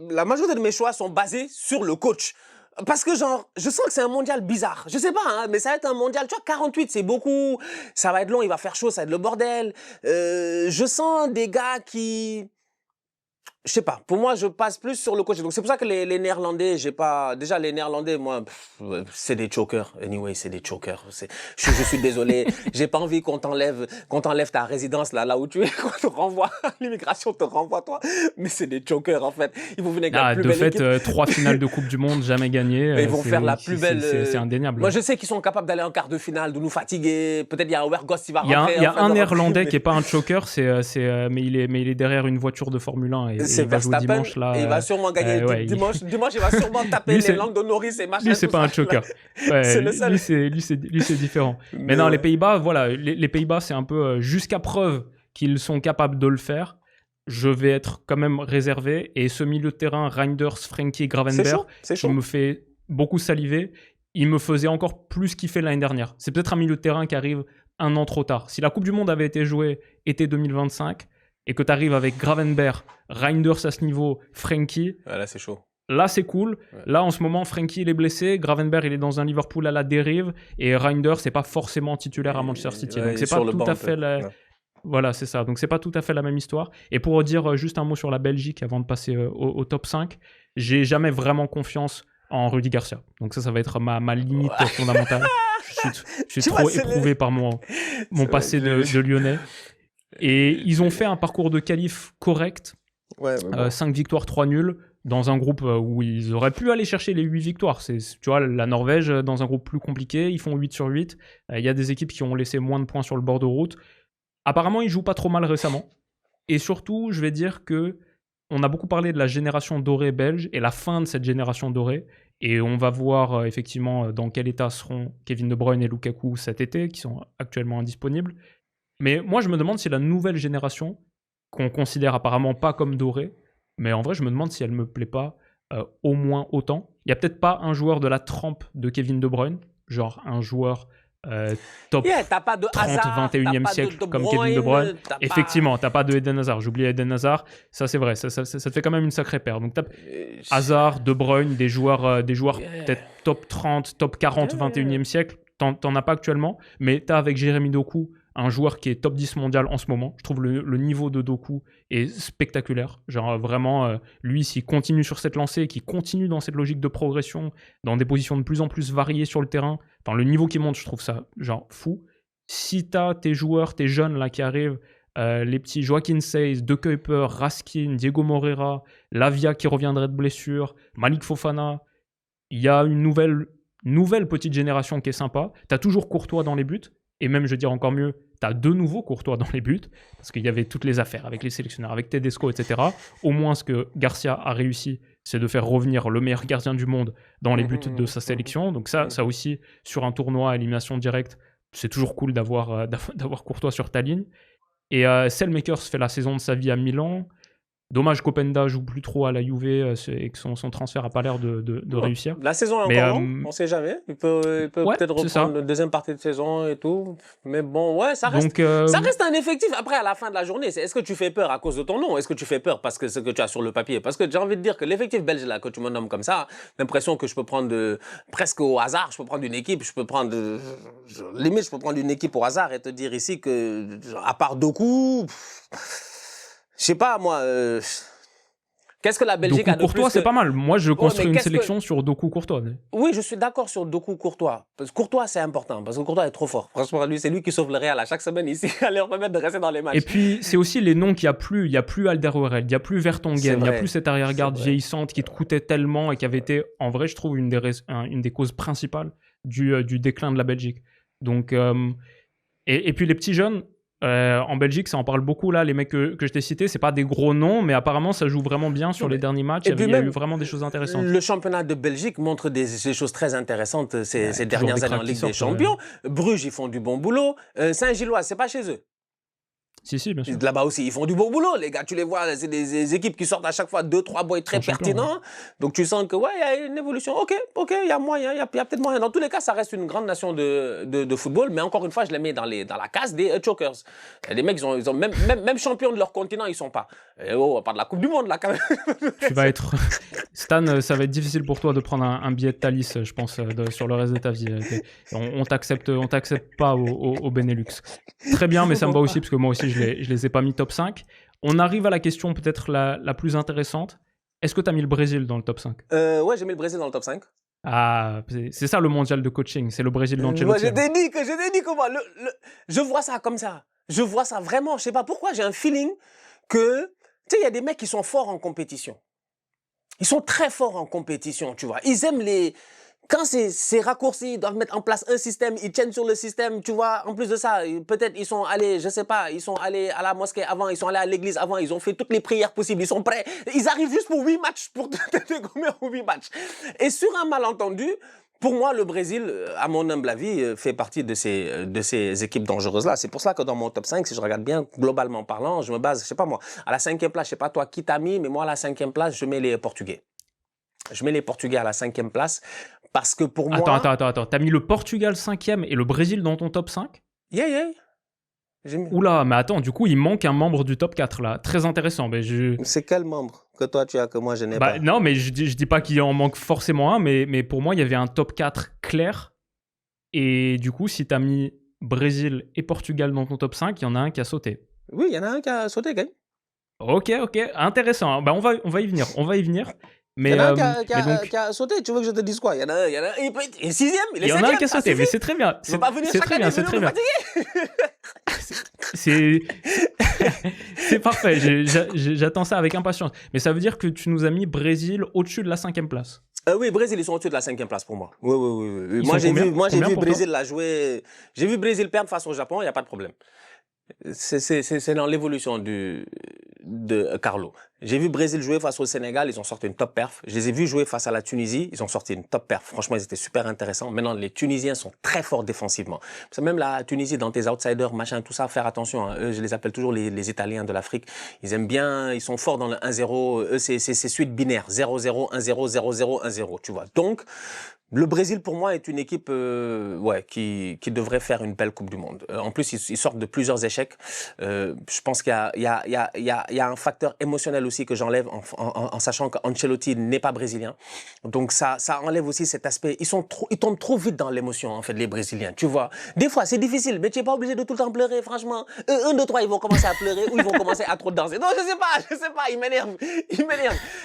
la majorité de mes choix sont basés sur le coach. Parce que genre, je sens que c'est un mondial bizarre. Je sais pas, hein, mais ça va être un mondial. Tu vois, 48, c'est beaucoup. Ça va être long, il va faire chaud, ça va être le bordel. Je sens des gars qui... Je sais pas. Pour moi, je passe plus sur le coach. Donc, c'est pour ça que les Néerlandais, déjà, les Néerlandais, moi, c'est des chokers. Anyway, c'est des chokers. Je suis désolé. J'ai pas envie qu'on t'enlève ta résidence là où tu es, qu'on te renvoie. L'immigration te renvoie, toi. Mais c'est des chokers, en fait. Ils vont venir avec la plus belle équipe. De fait, 3 finales de Coupe du Monde, jamais gagnées. Ils vont faire la plus belle. C'est indéniable. Moi, je sais qu'ils sont capables d'aller en quart de finale, de nous fatiguer. Peut-être il y a Weghorst qui va rentrer. Il y a un Néerlandais qui est pas un choker, mais il est derrière une voiture de Formule 1 et c'est Verstappen, il va sûrement gagner dimanche, il va sûrement taper les Lando Norris et machin. Lui, c'est pas un choker. C'est le seul. Lui, c'est différent. Mais non, les Pays-Bas, voilà, les Pays-Bas, c'est un peu jusqu'à preuve qu'ils sont capables de le faire. Je vais être quand même réservé. Et ce milieu de terrain, Reinders, Frenkie, Gravenberch, qui me fait beaucoup saliver, il me faisait encore plus kiffer l'année dernière. C'est peut-être un milieu de terrain qui arrive un an trop tard. Si la Coupe du Monde avait été jouée été 2025, et que tu arrives avec Gravenberch, Reinders à ce niveau, Frenkie... Là, c'est chaud. Là, c'est cool. Ouais. Là, en ce moment, Frenkie, il est blessé. Gravenberch, il est dans un Liverpool à la dérive. Et Reinders, c'est pas forcément titulaire à Manchester City. Donc, c'est pas tout à fait... Voilà, c'est ça. Donc, c'est pas tout à fait la même histoire. Et pour dire juste un mot sur la Belgique, avant de passer au top 5, j'ai jamais vraiment confiance en Rudy Garcia. Donc ça va être ma limite fondamentale. Je suis Tu trop vas éprouvé par mon passé de Lyonnais. Et ils ont fait un parcours de qualif correct. Ouais, mais bon. 5 victoires, 3 nuls, dans un groupe où ils auraient pu aller chercher les 8 victoires. Tu vois, la Norvège, dans un groupe plus compliqué, ils font 8 sur 8. Il y a des équipes qui ont laissé moins de points sur le bord de route. Apparemment, ils jouent pas trop mal récemment. Et surtout, je vais dire que on a beaucoup parlé de la génération dorée belge et la fin de cette génération dorée. Et on va voir effectivement dans quel état seront Kevin De Bruyne et Lukaku cet été, qui sont actuellement indisponibles. Mais moi, je me demande si la nouvelle génération, qu'on considère apparemment pas comme dorée, mais en vrai, je me demande si elle me plaît pas au moins autant. Il y a peut-être pas un joueur de la trempe de Kevin De Bruyne, genre un joueur top T'as pas de 30, Hazard, 21e siècle comme Kevin De Bruyne. Effectivement, t'as pas de Eden Hazard. J'oubliais Eden Hazard. Ça, c'est vrai. Ça te fait quand même une sacrée paire. Donc, t'as Hazard, De Bruyne, des joueurs peut-être top 30, top 40, 21e siècle. T'en as pas actuellement. Mais t'as avec Jérémy Doku un joueur qui est top 10 mondial en ce moment. Je trouve le niveau de Doku est spectaculaire. Genre vraiment, lui, s'il continue sur cette lancée, qu'il continue dans cette logique de progression, dans des positions de plus en plus variées sur le terrain, enfin, le niveau qui monte, je trouve ça genre fou. Si t'as tes joueurs, tes jeunes là qui arrivent, les petits Joaquin Seyss, De Kuyper, Raskin, Diego Moreira, Lavia qui reviendrait de blessure, Malik Fofana, il y a une nouvelle petite génération qui est sympa. T'as toujours Courtois dans les buts. Et même, je veux dire encore mieux, tu as de nouveau Courtois dans les buts, parce qu'il y avait toutes les affaires avec les sélectionneurs, avec Tedesco, etc. Au moins, ce que Garcia a réussi, c'est de faire revenir le meilleur gardien du monde dans les buts de sa sélection. Donc ça aussi, sur un tournoi à élimination directe, c'est toujours cool d'avoir Courtois sur ta ligne. Et Selmakers fait la saison de sa vie à Milan. Dommage qu'Openda joue plus trop à la Juve et que son transfert n'a pas l'air de réussir. La saison est encore longue, on ne sait jamais. Il peut peut-être reprendre la deuxième partie de saison et tout. Mais bon, ouais, ça reste un effectif. Après, à la fin de la journée, est-ce que tu fais peur à cause de ton nom? Est-ce que tu fais peur parce que ce que tu as sur le papier? Parce que j'ai envie de dire que l'effectif belge, là, que tu me nommes comme ça, l'impression que je peux prendre presque au hasard, je peux prendre une équipe, limite, je peux prendre une équipe au hasard et te dire ici que, à part Doku... Je sais pas, moi, qu'est-ce que la Belgique Doku a de Courtois, plus c'est pas mal. Moi, je construis une sélection sur Doku Courtois. Oui, je suis d'accord sur Doku Courtois. Parce que Courtois, c'est important. Parce que Courtois est trop fort. Franchement, lui, c'est lui qui sauve le Real à chaque semaine ici, à leur permettre de rester dans les matchs. Et puis, c'est aussi les noms qu'il n'y a plus. Il n'y a plus Alderweireld, il n'y a plus Vertonghen, il n'y a plus cette arrière-garde vieillissante qui te coûtait tellement et qui avait été, en vrai, je trouve, une des causes principales du déclin de la Belgique. Donc, et puis les petits jeunes, en Belgique, ça en parle beaucoup là, les mecs que je t'ai cités, c'est pas des gros noms, mais apparemment ça joue vraiment bien sur les derniers matchs. Il y a eu vraiment des choses intéressantes. Le championnat de Belgique montre des choses très intéressantes ces dernières années en Ligue des Champions. Bruges, ils font du bon boulot. Saint-Gilloise, c'est pas chez eux. Si, bien sûr. Là-bas aussi, ils font du bon boulot, les gars. Tu les vois, c'est des équipes qui sortent à chaque fois 2-3 boys très pertinents. Donc tu sens que, ouais, il y a une évolution. Ok, il y a moyen, il y a peut-être moyen. Dans tous les cas, ça reste une grande nation de football. Mais encore une fois, je les mets dans la case des chokers. Les mecs, ils ont même champions de leur continent, ils sont pas. On parle de la Coupe du Monde, là, quand même. Tu vas être... Stan, ça va être difficile pour toi de prendre un billet de Thalys, je pense, sur le reste de ta vie. On t'accepte pas au Benelux. Très bien, mais ça me va aussi, parce que moi aussi, je les ai pas mis top 5. On arrive à la question peut-être la plus intéressante. Est-ce que tu as mis le Brésil dans le top 5 ? Ouais, j'ai mis le Brésil dans le top 5. Ah, c'est ça le mondial de coaching, c'est le Brésil d'Ancelotti. Moi, je t'ai dit que moi, je vois ça comme ça. Je vois ça vraiment, je sais pas pourquoi, j'ai un feeling que, tu sais, il y a des mecs qui sont forts en compétition. Ils sont très forts en compétition, tu vois. Ils aiment quand c'est raccourci, ils doivent mettre en place un système, ils tiennent sur le système, tu vois. En plus de ça, peut-être ils sont allés, je sais pas, ils sont allés à la mosquée avant, ils sont allés à l'église avant, ils ont fait toutes les prières possibles, ils sont prêts. Ils arrivent juste pour 8 matchs, pour te gommer en 8 matchs. Et sur un malentendu, pour moi, le Brésil, à mon humble avis, fait partie de ces équipes dangereuses-là. C'est pour ça que dans mon top 5, si je regarde bien, globalement parlant, je me base, je sais pas moi, à la 5e place, je sais pas toi qui t'as mis, mais moi à la 5e place, je mets les Portugais. Je mets les Portugais à la 5e place parce que pour moi... Attends. T'as mis le Portugal 5e et le Brésil dans ton top 5 ? Yeah. Oula, mais attends, du coup, il manque un membre du top 4 là. Très intéressant. C'est quel membre que toi tu as que moi je n'ai pas? Non, mais je dis pas qu'il en manque forcément un, mais pour moi, il y avait un top 4 clair. Et du coup, si t'as mis Brésil et Portugal dans ton top 5, il y en a un qui a sauté. Oui, il y en a un qui a sauté, gars. Ok, intéressant. On va y venir. Il y en a un qui a sauté, tu veux que je te dise quoi? Il y en a un, il est sixième, il est Il y en a un qui a septième. sauté, mais c'est très bien. Il ne va pas venir chaque année venir me fatiguer. C'est parfait, j'attends ça avec impatience. Mais ça veut dire que tu nous as mis Brésil au-dessus de la 5e place. Oui, Brésil, ils sont au-dessus de la 5e place pour moi. Oui. Moi, j'ai vu Brésil la jouer. J'ai vu Brésil perdre face au Japon, il n'y a pas de problème. C'est dans l'évolution de Carlo. J'ai vu Brésil jouer face au Sénégal, ils ont sorti une top perf. Je les ai vus jouer face à la Tunisie, ils ont sorti une top perf. Franchement, ils étaient super intéressants. Maintenant, les Tunisiens sont très forts défensivement. Parce que même la Tunisie, dans tes outsiders, machin, tout ça, faire attention. Hein. Eux, je les appelle toujours les Italiens de l'Afrique. Ils aiment bien, ils sont forts dans le 1-0. Eux, c'est suite binaire. 0-0, 1-0, 0-0, 1-0. Tu vois. Donc, le Brésil, pour moi, est une équipe qui devrait faire une belle Coupe du Monde. En plus, ils sortent de plusieurs échecs. Je pense qu'il y a un facteur émotionnel aussi que j'enlève en sachant qu'Ancelotti n'est pas brésilien. Donc, ça enlève aussi cet aspect. Ils tombent trop vite dans l'émotion, en fait, les Brésiliens. Tu vois, des fois, c'est difficile, mais tu n'es pas obligé de tout le temps pleurer, franchement. 1, 2, 3, ils vont commencer à pleurer ou ils vont commencer à trop danser. Non, je sais pas, ils m'énervent.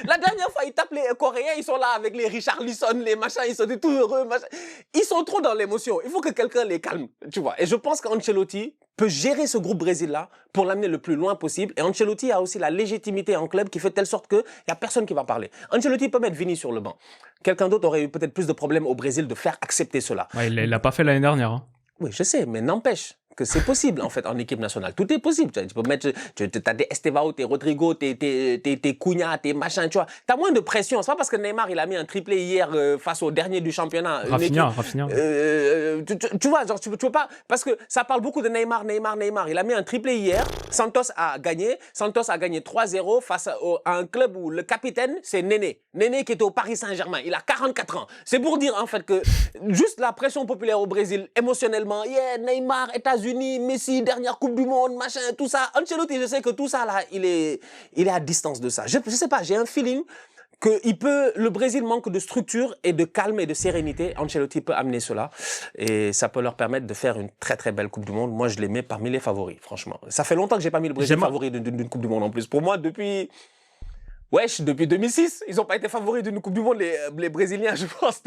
La dernière fois, ils tapent les Coréens, ils sont là avec les Richarlison, les machins, ils sont tout heureux, machin. Ils sont trop dans l'émotion. Il faut que quelqu'un les calme, tu vois. Et je pense qu'Ancelotti peut gérer ce groupe Brésil-là pour l'amener le plus loin possible. Et Ancelotti a aussi la légitimité en club qui fait de telle sorte qu'il n'y a personne qui va parler. Ancelotti peut mettre Vini sur le banc. Quelqu'un d'autre aurait eu peut-être plus de problèmes au Brésil de faire accepter cela. Ouais, il l'a pas fait l'année dernière. Hein. Oui, je sais, mais n'empêche que c'est possible, en fait, en équipe nationale. Tout est possible. Tu peux mettre, t'as des Estevao, t'es Rodrigo, t'es Cunha, t'es machin, tu vois. T'as moins de pression. C'est pas parce que Neymar, il a mis un triplé hier face au dernier du championnat. Rafinha. Tu vois, genre, tu peux pas, parce que ça parle beaucoup de Neymar. Il a mis un triplé hier. Santos a gagné 3-0 face à un club où le capitaine, c'est Néné. Néné qui était au Paris Saint-Germain. Il a 44 ans. C'est pour dire, en fait, que juste la pression populaire au Brésil, émotionnellement, Neymar, États-Unis, Messi, dernière Coupe du Monde, machin, tout ça. Ancelotti, je sais que tout ça, là, il est à distance de ça. Je sais pas, j'ai un feeling que le Brésil manque de structure et de calme et de sérénité. Ancelotti peut amener cela et ça peut leur permettre de faire une très très belle Coupe du Monde. Moi, je les mets parmi les favoris, franchement. Ça fait longtemps que j'ai pas mis le Brésil favori d'une Coupe du Monde en plus. Pour moi, depuis 2006, ils n'ont pas été favoris d'une Coupe du Monde, les Brésiliens, je pense.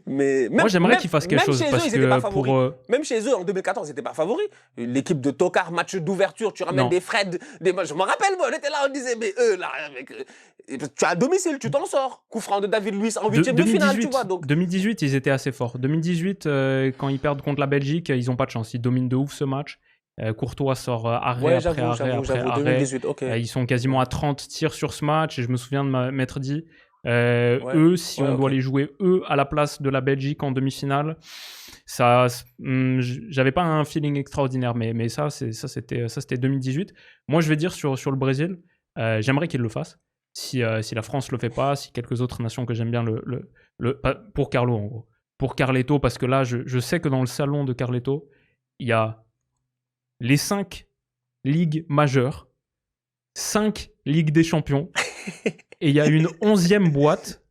Mais moi, j'aimerais qu'ils fassent quelque chose. Parce que même chez eux, en 2014, ils n'étaient pas favoris. L'équipe de Tokar, match d'ouverture, tu ramènes des Fred. Je me rappelle, moi, on était là, on disait, mais eux, là, tu as à domicile, tu t'en sors. Coup franc de David Luiz en 8e de finale, tu vois. Donc. 2018, ils étaient assez forts. 2018, quand ils perdent contre la Belgique, ils n'ont pas de chance. Ils dominent de ouf ce match. Courtois sort arrêt après arrêt. 2018, okay. Ils sont quasiment à 30 tirs sur ce match et je me souviens de m'être dit eux, si on doit les jouer eux à la place de la Belgique en demi-finale, ça, j'avais pas un feeling extraordinaire, mais ça c'était 2018. Moi je vais dire sur le Brésil, j'aimerais qu'il le fasse. Si la France le fait pas, si quelques autres nations que j'aime bien pour Carlo en gros, pour Carleto, parce que là je sais que dans le salon de Carleto il y a les 5 ligues majeures, 5 ligues des champions, et il y a une 11e boîte,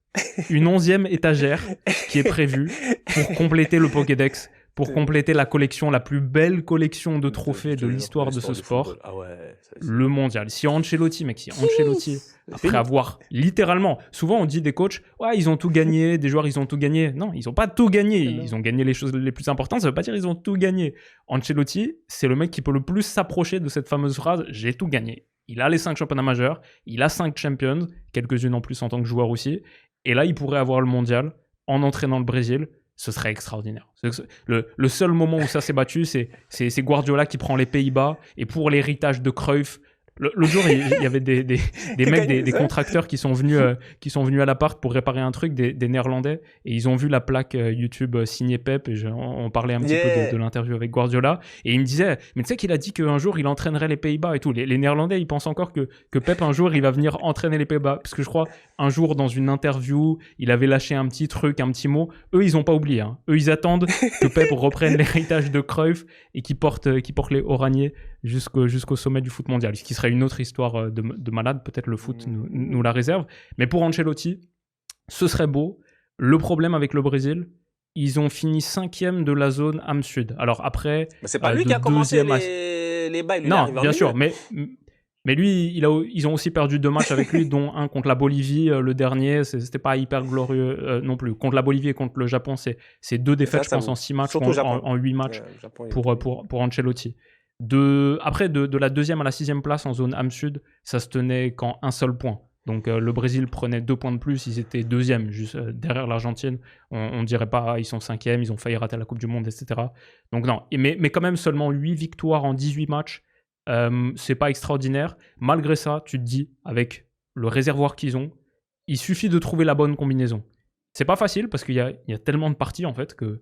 une 11e étagère qui est prévue pour compléter le Pokédex, pour compléter la collection, la plus belle collection de trophées de l'histoire de ce sport, le mondial. Si Ancelotti, après avoir littéralement, souvent on dit des coachs, ouais, ils ont tout gagné, des joueurs, ils ont tout gagné. Non, ils n'ont pas tout gagné. Ils ont gagné les choses les plus importantes. Ça ne veut pas dire qu'ils ont tout gagné. Ancelotti, c'est le mec qui peut le plus s'approcher de cette fameuse phrase, j'ai tout gagné. Il a les 5 championnats majeurs, il a 5 champions, quelques-unes en plus en tant que joueur aussi. Et là, il pourrait avoir le mondial en entraînant le Brésil. Ce serait extraordinaire. Le seul moment où ça s'est battu, c'est Guardiola qui prend les Pays-Bas. Et pour l'héritage de Cruyff, l'autre jour, il y avait des mecs, des contracteurs qui sont venus à l'appart pour réparer un truc, des Néerlandais. Et ils ont vu la plaque YouTube signée Pep. Et on parlait un petit peu de l'interview avec Guardiola. Et il me disait, mais tu sais qu'il a dit qu'un jour, il entraînerait les Pays-Bas et tout. Les Néerlandais, ils pensent encore que Pep, un jour, il va venir entraîner les Pays-Bas. Parce que je crois, un jour, dans une interview, il avait lâché un petit truc, un petit mot. Eux, ils n'ont pas oublié. Hein. Eux, ils attendent que Pep reprenne l'héritage de Cruyff et qu'il porte les oraniers jusqu'au sommet du foot mondial. Ce qui serait une autre histoire de malade. Peut-être le foot nous la réserve. Mais pour Ancelotti, ce serait beau. Le problème avec le Brésil, ils ont fini 5e de la zone Am-Sud. Alors après... Mais c'est pas lui qui a commencé les bails. Non, bien sûr. Mais Mais lui, ils ont aussi perdu 2 matchs avec lui, dont un contre la Bolivie, le dernier, c'était pas hyper glorieux non plus. Contre la Bolivie et contre le Japon, c'est 2 défaites, je pense, en 6 matchs ou surtout Japon. en 8 matchs Japon, pour Ancelotti. Après, de la 2e à la 6e place en zone AM Sud, ça se tenait qu'en un seul point. Donc le Brésil prenait 2 points de plus, ils étaient 2e, juste derrière l'Argentine. On dirait pas, ils sont 5e, ils ont failli rater la Coupe du Monde, etc. Donc non, mais quand même seulement 8 victoires en 18 matchs, c'est pas extraordinaire. Malgré ça, tu te dis, avec le réservoir qu'ils ont, il suffit de trouver la bonne combinaison. C'est pas facile parce qu'il y a tellement de parties en fait que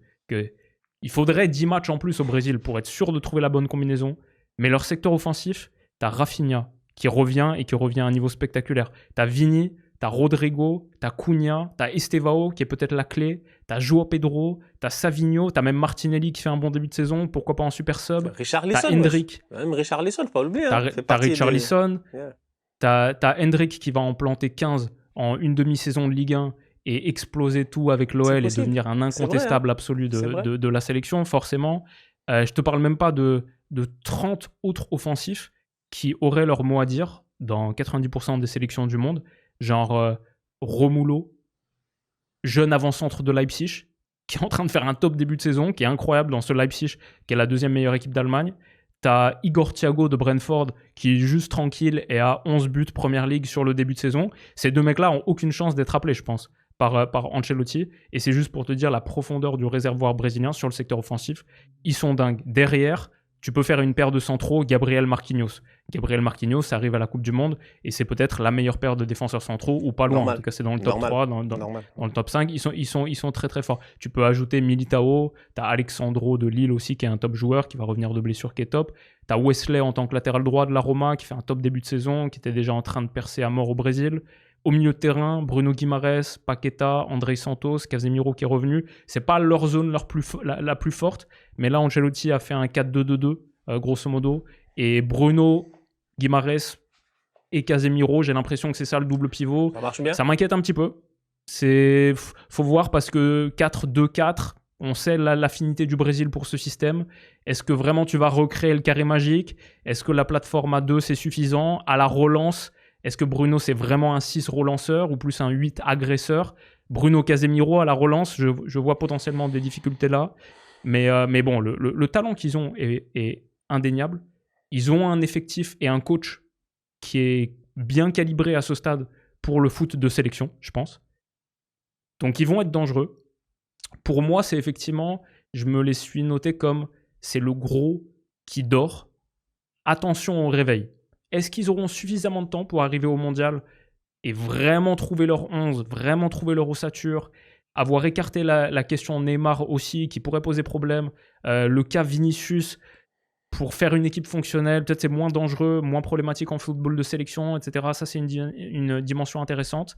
il faudrait 10 matchs en plus au Brésil pour être sûr de trouver la bonne combinaison. Mais leur secteur offensif, t'as Rafinha qui revient et qui revient à un niveau spectaculaire. T'as Vini, t'as Rodrigo, t'as Cunha, t'as Estevao qui est peut-être la clé, t'as João Pedro, t'as Savinho, t'as même Martinelli qui fait un bon début de saison, pourquoi pas en super sub. Richarlison, t'as Hendrick. Même Richarlison, faut pas oublier. T'as Richarlison, t'as Hendrick qui va en planter 15 en une demi-saison de Ligue 1 et exploser tout avec l'OL et devenir un incontestable absolu de la sélection, forcément. Je te parle même pas de 30 autres offensifs qui auraient leur mot à dire dans 90% des sélections du monde, genre Romulo, jeune avant-centre de Leipzig, qui est en train de faire un top début de saison, qui est incroyable dans ce Leipzig, qui est la 2e meilleure équipe d'Allemagne. T'as Igor Thiago de Brentford, qui est juste tranquille et a 11 buts Première Ligue sur le début de saison. Ces 2 mecs-là ont aucune chance d'être appelés, je pense, par Ancelotti. Et c'est juste pour te dire la profondeur du réservoir brésilien sur le secteur offensif. Ils sont dingues. Derrière, tu peux faire une paire de centraux, Gabriel Marquinhos. Gabriel Marquinhos, ça arrive à la Coupe du Monde et c'est peut-être la meilleure paire de défenseurs centraux, ou pas loin. Normal. En tout cas, c'est dans le top 3, dans le top 5. Ils sont très très forts. Tu peux ajouter Militao, t'as Alexandro de Lille aussi qui est un top joueur, qui va revenir de blessure, qui est top. T'as Wesley en tant que latéral droit de la Roma qui fait un top début de saison, qui était déjà en train de percer à mort au Brésil. Au milieu de terrain, Bruno Guimaraes, Paqueta, André Santos, Casemiro qui est revenu. C'est pas leur zone la plus forte, mais là Ancelotti a fait un 4-2-2-2 grosso modo, et Bruno, Guimaraes et Casemiro, j'ai l'impression que c'est ça le double pivot. Ça marche bien. Ça m'inquiète un petit peu. Faut voir parce que 4-2-4, on sait l'affinité du Brésil pour ce système. Est-ce que vraiment tu vas recréer le carré magique? Est-ce que la plateforme à 2 c'est suffisant? À la relance, est-ce que Bruno c'est vraiment un 6 relanceur ou plus un 8 agresseur? Bruno Casemiro à la relance, je vois potentiellement des difficultés là. Mais bon, le talent qu'ils ont est indéniable. Ils ont un effectif et un coach qui est bien calibré à ce stade pour le foot de sélection, je pense. Donc ils vont être dangereux. Pour moi, c'est effectivement, je me les suis notés comme c'est le gros qui dort. Attention au réveil. Est-ce qu'ils auront suffisamment de temps pour arriver au mondial et vraiment trouver leur 11, vraiment trouver leur ossature, avoir écarté la question Neymar aussi, qui pourrait poser problème, le cas Vinicius, pour faire une équipe fonctionnelle, peut-être c'est moins dangereux, moins problématique en football de sélection, etc. Ça, c'est une dimension intéressante.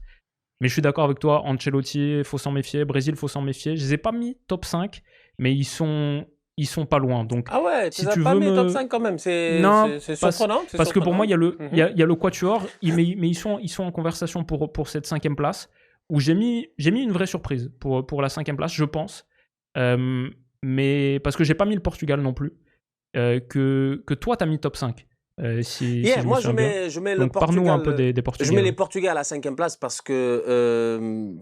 Mais je suis d'accord avec toi, Ancelotti, il faut s'en méfier, Brésil, il faut s'en méfier. Je les ai pas mis top 5, mais ils sont pas loin. Donc, ah ouais, si tu tu n'as pas veux mis top 5 quand même, c'est surprenant. Parce que pour moi, il y a le quatuor, mais ils sont en conversation pour cette 5e place, où j'ai mis une vraie surprise pour la 5e place, je pense. Mais parce que j'ai pas mis le Portugal non plus. Que toi, tu as mis top 5. Moi, je mets le Portugal. Parle-nous un peu des Portugais. Je mets les Portugais à la 5e place parce que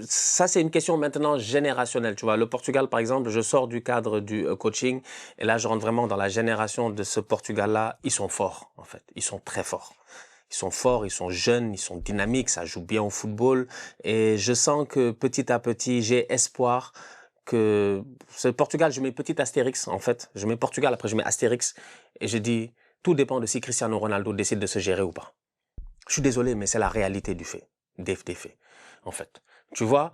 ça, c'est une question maintenant générationnelle. Tu vois, le Portugal, par exemple, je sors du cadre du coaching et là, je rentre vraiment dans la génération de ce Portugal-là. Ils sont forts, en fait. Ils sont très forts. Ils sont forts, ils sont jeunes, ils sont dynamiques, ça joue bien au football. Et je sens que petit à petit, j'ai espoir que ce Portugal, je mets petit astérix en fait. Je mets Portugal, après je mets astérix. Et je dis, tout dépend de si Cristiano Ronaldo décide de se gérer ou pas. Je suis désolé, mais c'est la réalité des faits, en fait. Tu vois,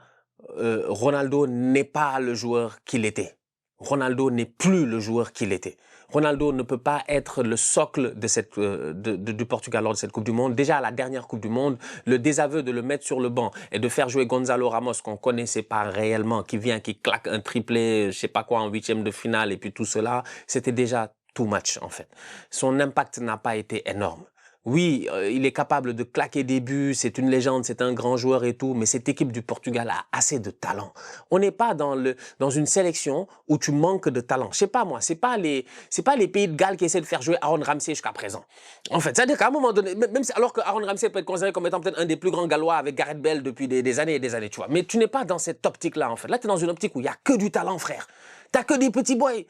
Ronaldo n'est pas le joueur qu'il était. Ronaldo n'est plus le joueur qu'il était. Ronaldo ne peut pas être le socle du Portugal lors de cette Coupe du Monde. Déjà à la dernière Coupe du Monde, le désaveu de le mettre sur le banc et de faire jouer Gonzalo Ramos qu'on connaissait pas réellement, qui vient, qui claque un triplé, je sais pas quoi, en 8e de finale et puis tout cela, c'était déjà too much en fait. Son impact n'a pas été énorme. Oui, il est capable de claquer des buts, c'est une légende, c'est un grand joueur et tout, mais cette équipe du Portugal a assez de talent. On n'est pas dans une sélection où tu manques de talent. Je sais pas moi, c'est pas les pays de Galles qui essaient de faire jouer Aaron Ramsey jusqu'à présent. En fait, c'est-à-dire qu'à un moment donné, même si, alors que Aaron Ramsey peut être considéré comme étant peut-être un des plus grands Gallois avec Gareth Bale depuis des années et des années, tu vois. Mais tu n'es pas dans cette optique-là, en fait. Là, tu es dans une optique où il y a que du talent, frère. T'as que des petits boys.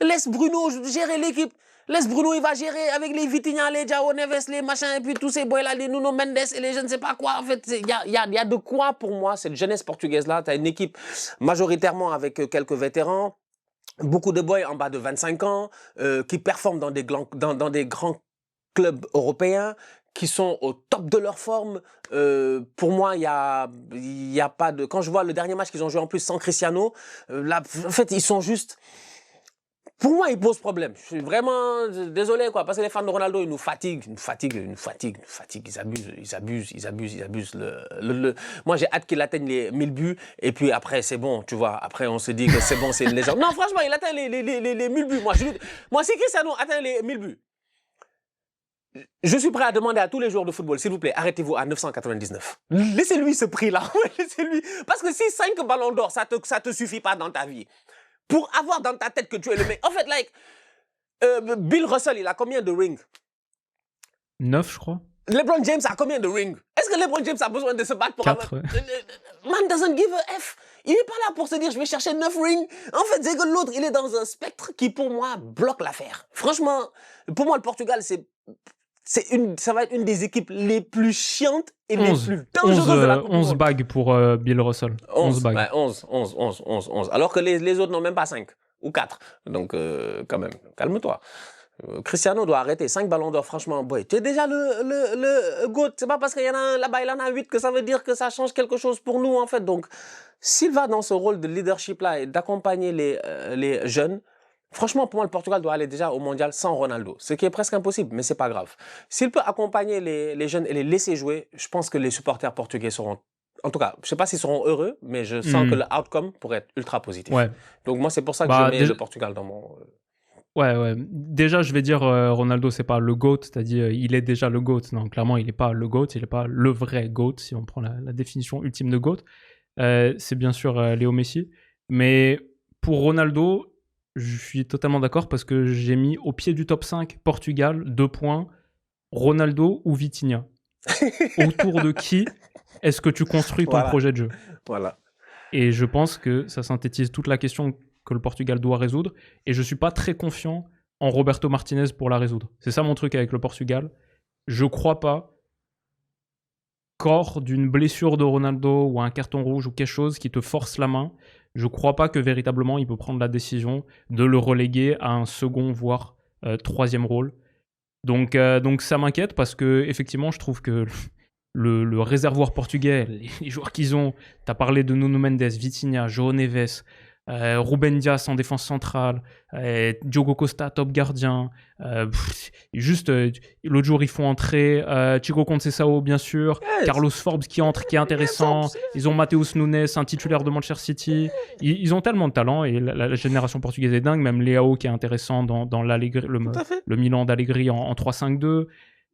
Laisse Bruno gérer l'équipe. Laisse Bruno, il va gérer avec les Vitinha, les João Neves, les machins, et puis tous ces boys-là, les Nuno Mendes et les je ne sais pas quoi. En fait, il y a de quoi pour moi, cette jeunesse portugaise-là. Tu as une équipe majoritairement avec quelques vétérans, beaucoup de boys en bas de 25 ans, qui performent dans des grands clubs européens, qui sont au top de leur forme. Pour moi, il y a pas de... Quand je vois le dernier match qu'ils ont joué en plus sans Cristiano, là, en fait, ils sont juste... Pour moi, il pose problème. Je suis vraiment désolé, quoi, parce que les fans de Ronaldo, ils nous fatiguent. Ils abusent. Moi, j'ai hâte qu'il atteigne les 1000 buts, et puis après, c'est bon, tu vois. Après, on se dit que c'est bon, c'est une légende. Non, franchement, il atteint les 1000 buts. Moi, si Cristiano atteint les 1000 buts, je suis prêt à demander à tous les joueurs de football, s'il vous plaît, arrêtez-vous à 999. Laissez-lui ce prix-là. Laissez-lui. Parce que si 5 ballons d'or, ça te suffit pas dans ta vie. Pour avoir dans ta tête que tu es le mec. En fait, Bill Russell, il a combien de rings? 9, je crois. LeBron James a combien de rings? Est-ce que LeBron James a besoin de se battre pour 4, avoir... Man doesn't give a F. Il n'est pas là pour se dire, je vais chercher 9 rings. En fait, c'est que l'autre, il est dans un spectre qui, pour moi, bloque l'affaire. Franchement, pour moi, le Portugal, ça va être une des équipes les plus chiantes et les plus dangereuses de la Coupe du Monde. 11 bagues pour Bill Russell. 11 bagues. Ouais, 11. Alors que les autres n'ont même pas 5 ou 4. Donc, quand même, calme-toi. Cristiano doit arrêter. 5 ballons d'or, franchement, boy. Tu es déjà le GOAT. C'est pas parce qu'il y en a un là-bas, il en a 8 que ça veut dire que ça change quelque chose pour nous, en fait. Donc, s'il va dans ce rôle de leadership-là et d'accompagner les jeunes, franchement, pour moi, le Portugal doit aller déjà au mondial sans Ronaldo, ce qui est presque impossible, mais c'est pas grave. S'il peut accompagner les jeunes et les laisser jouer, je pense que les supporters portugais seront, en tout cas, je sais pas s'ils seront heureux, mais je sens que le outcome pourrait être ultra positif. Ouais. Donc moi, c'est pour ça que je mets le Portugal dans mon... Ouais. Déjà, je vais dire, Ronaldo, c'est pas le GOAT, c'est-à-dire, il est déjà le GOAT. Non, clairement, il est pas le GOAT, il est pas le vrai GOAT, si on prend la définition ultime de GOAT. C'est bien sûr Léo Messi. Mais pour Ronaldo, je suis totalement d'accord parce que j'ai mis au pied du top 5 Portugal, 2 points, Ronaldo ou Vitinha. Autour de qui est-ce que tu construis ton projet de jeu? Voilà. Et je pense que ça synthétise toute la question que le Portugal doit résoudre. Et je ne suis pas très confiant en Roberto Martinez pour la résoudre. C'est ça mon truc avec le Portugal. Je ne crois pas qu'hors d'une blessure de Ronaldo ou un carton rouge ou quelque chose qui te force la main, je ne crois pas que véritablement il peut prendre la décision de le reléguer à un second, voire troisième rôle. Donc ça m'inquiète parce que effectivement, je trouve que le réservoir portugais, les joueurs qu'ils ont, tu as parlé de Nuno Mendes, Vitinha, João Neves, Ruben Dias en défense centrale, Diogo Costa top gardien, l'autre jour ils font entrer Chico Conceição bien sûr, Carlos Forbes qui entre, qui est intéressant, ils ont Mateus Nunes, un titulaire de Manchester City, ils ont tellement de talent et la génération portugaise est dingue, même Leao qui est intéressant dans le Milan d'Allegri en 3-5-2.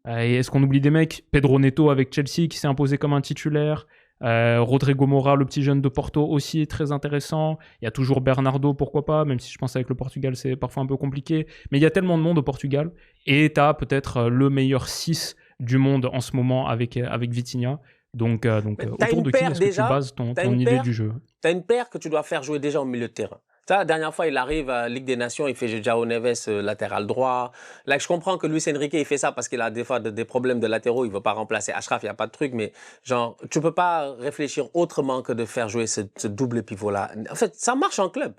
Et est-ce qu'on oublie des mecs? Pedro Neto avec Chelsea qui s'est imposé comme un titulaire, Rodrigo Moura, le petit jeune de Porto aussi très intéressant. Il y a toujours Bernardo, pourquoi pas, même si je pense avec le Portugal c'est parfois un peu compliqué, mais il y a tellement de monde au Portugal et tu as peut-être le meilleur 6 du monde en ce moment avec Vitinha. Donc autour de qui est-ce que tu bases ton idée du jeu? Tu as une paire que tu dois faire jouer déjà au milieu de terrain. La dernière fois, il arrive à Ligue des Nations, il fait João Neves latéral droit. Là, je comprends que Luis Enrique, il fait ça parce qu'il a des fois des problèmes de latéraux. Il ne veut pas remplacer Achraf, il n'y a pas de truc. Mais genre, tu ne peux pas réfléchir autrement que de faire jouer ce double pivot-là. En fait, ça marche en club.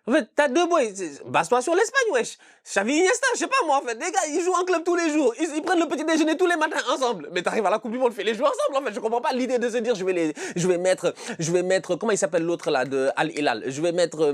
En fait, t'as deux boys. Base-toi sur l'Espagne, wesh. Xavi Iniesta, je sais pas moi, en fait. Les gars, ils jouent en club tous les jours. Ils prennent le petit déjeuner tous les matins ensemble. Mais t'arrives à la Coupe du Monde, fais les jouer ensemble, en fait. Je comprends pas l'idée de se dire, je vais mettre, comment il s'appelle l'autre, là, de Al Hilal? Je vais mettre,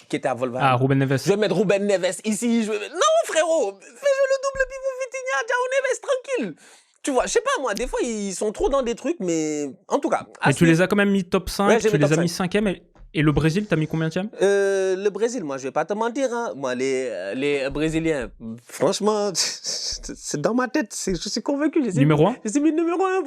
qui était à Wolverhampton. Ah, Ruben Neves. Je vais mettre Ruben Neves ici. Non, frérot. Fais jouer le double pivot Vitinha, João Neves, tranquille. Tu vois, je sais pas moi, des fois, ils sont trop dans des trucs, mais en tout cas. Mais tu les as quand même mis top 5, tu les as mis 5e. Et le Brésil, t'as mis combienième? Le Brésil, moi, je vais pas te mentir. Hein. Moi, les Brésiliens, franchement, c'est dans ma tête, je suis convaincu. Numéro 1 Je suis mis numéro 1.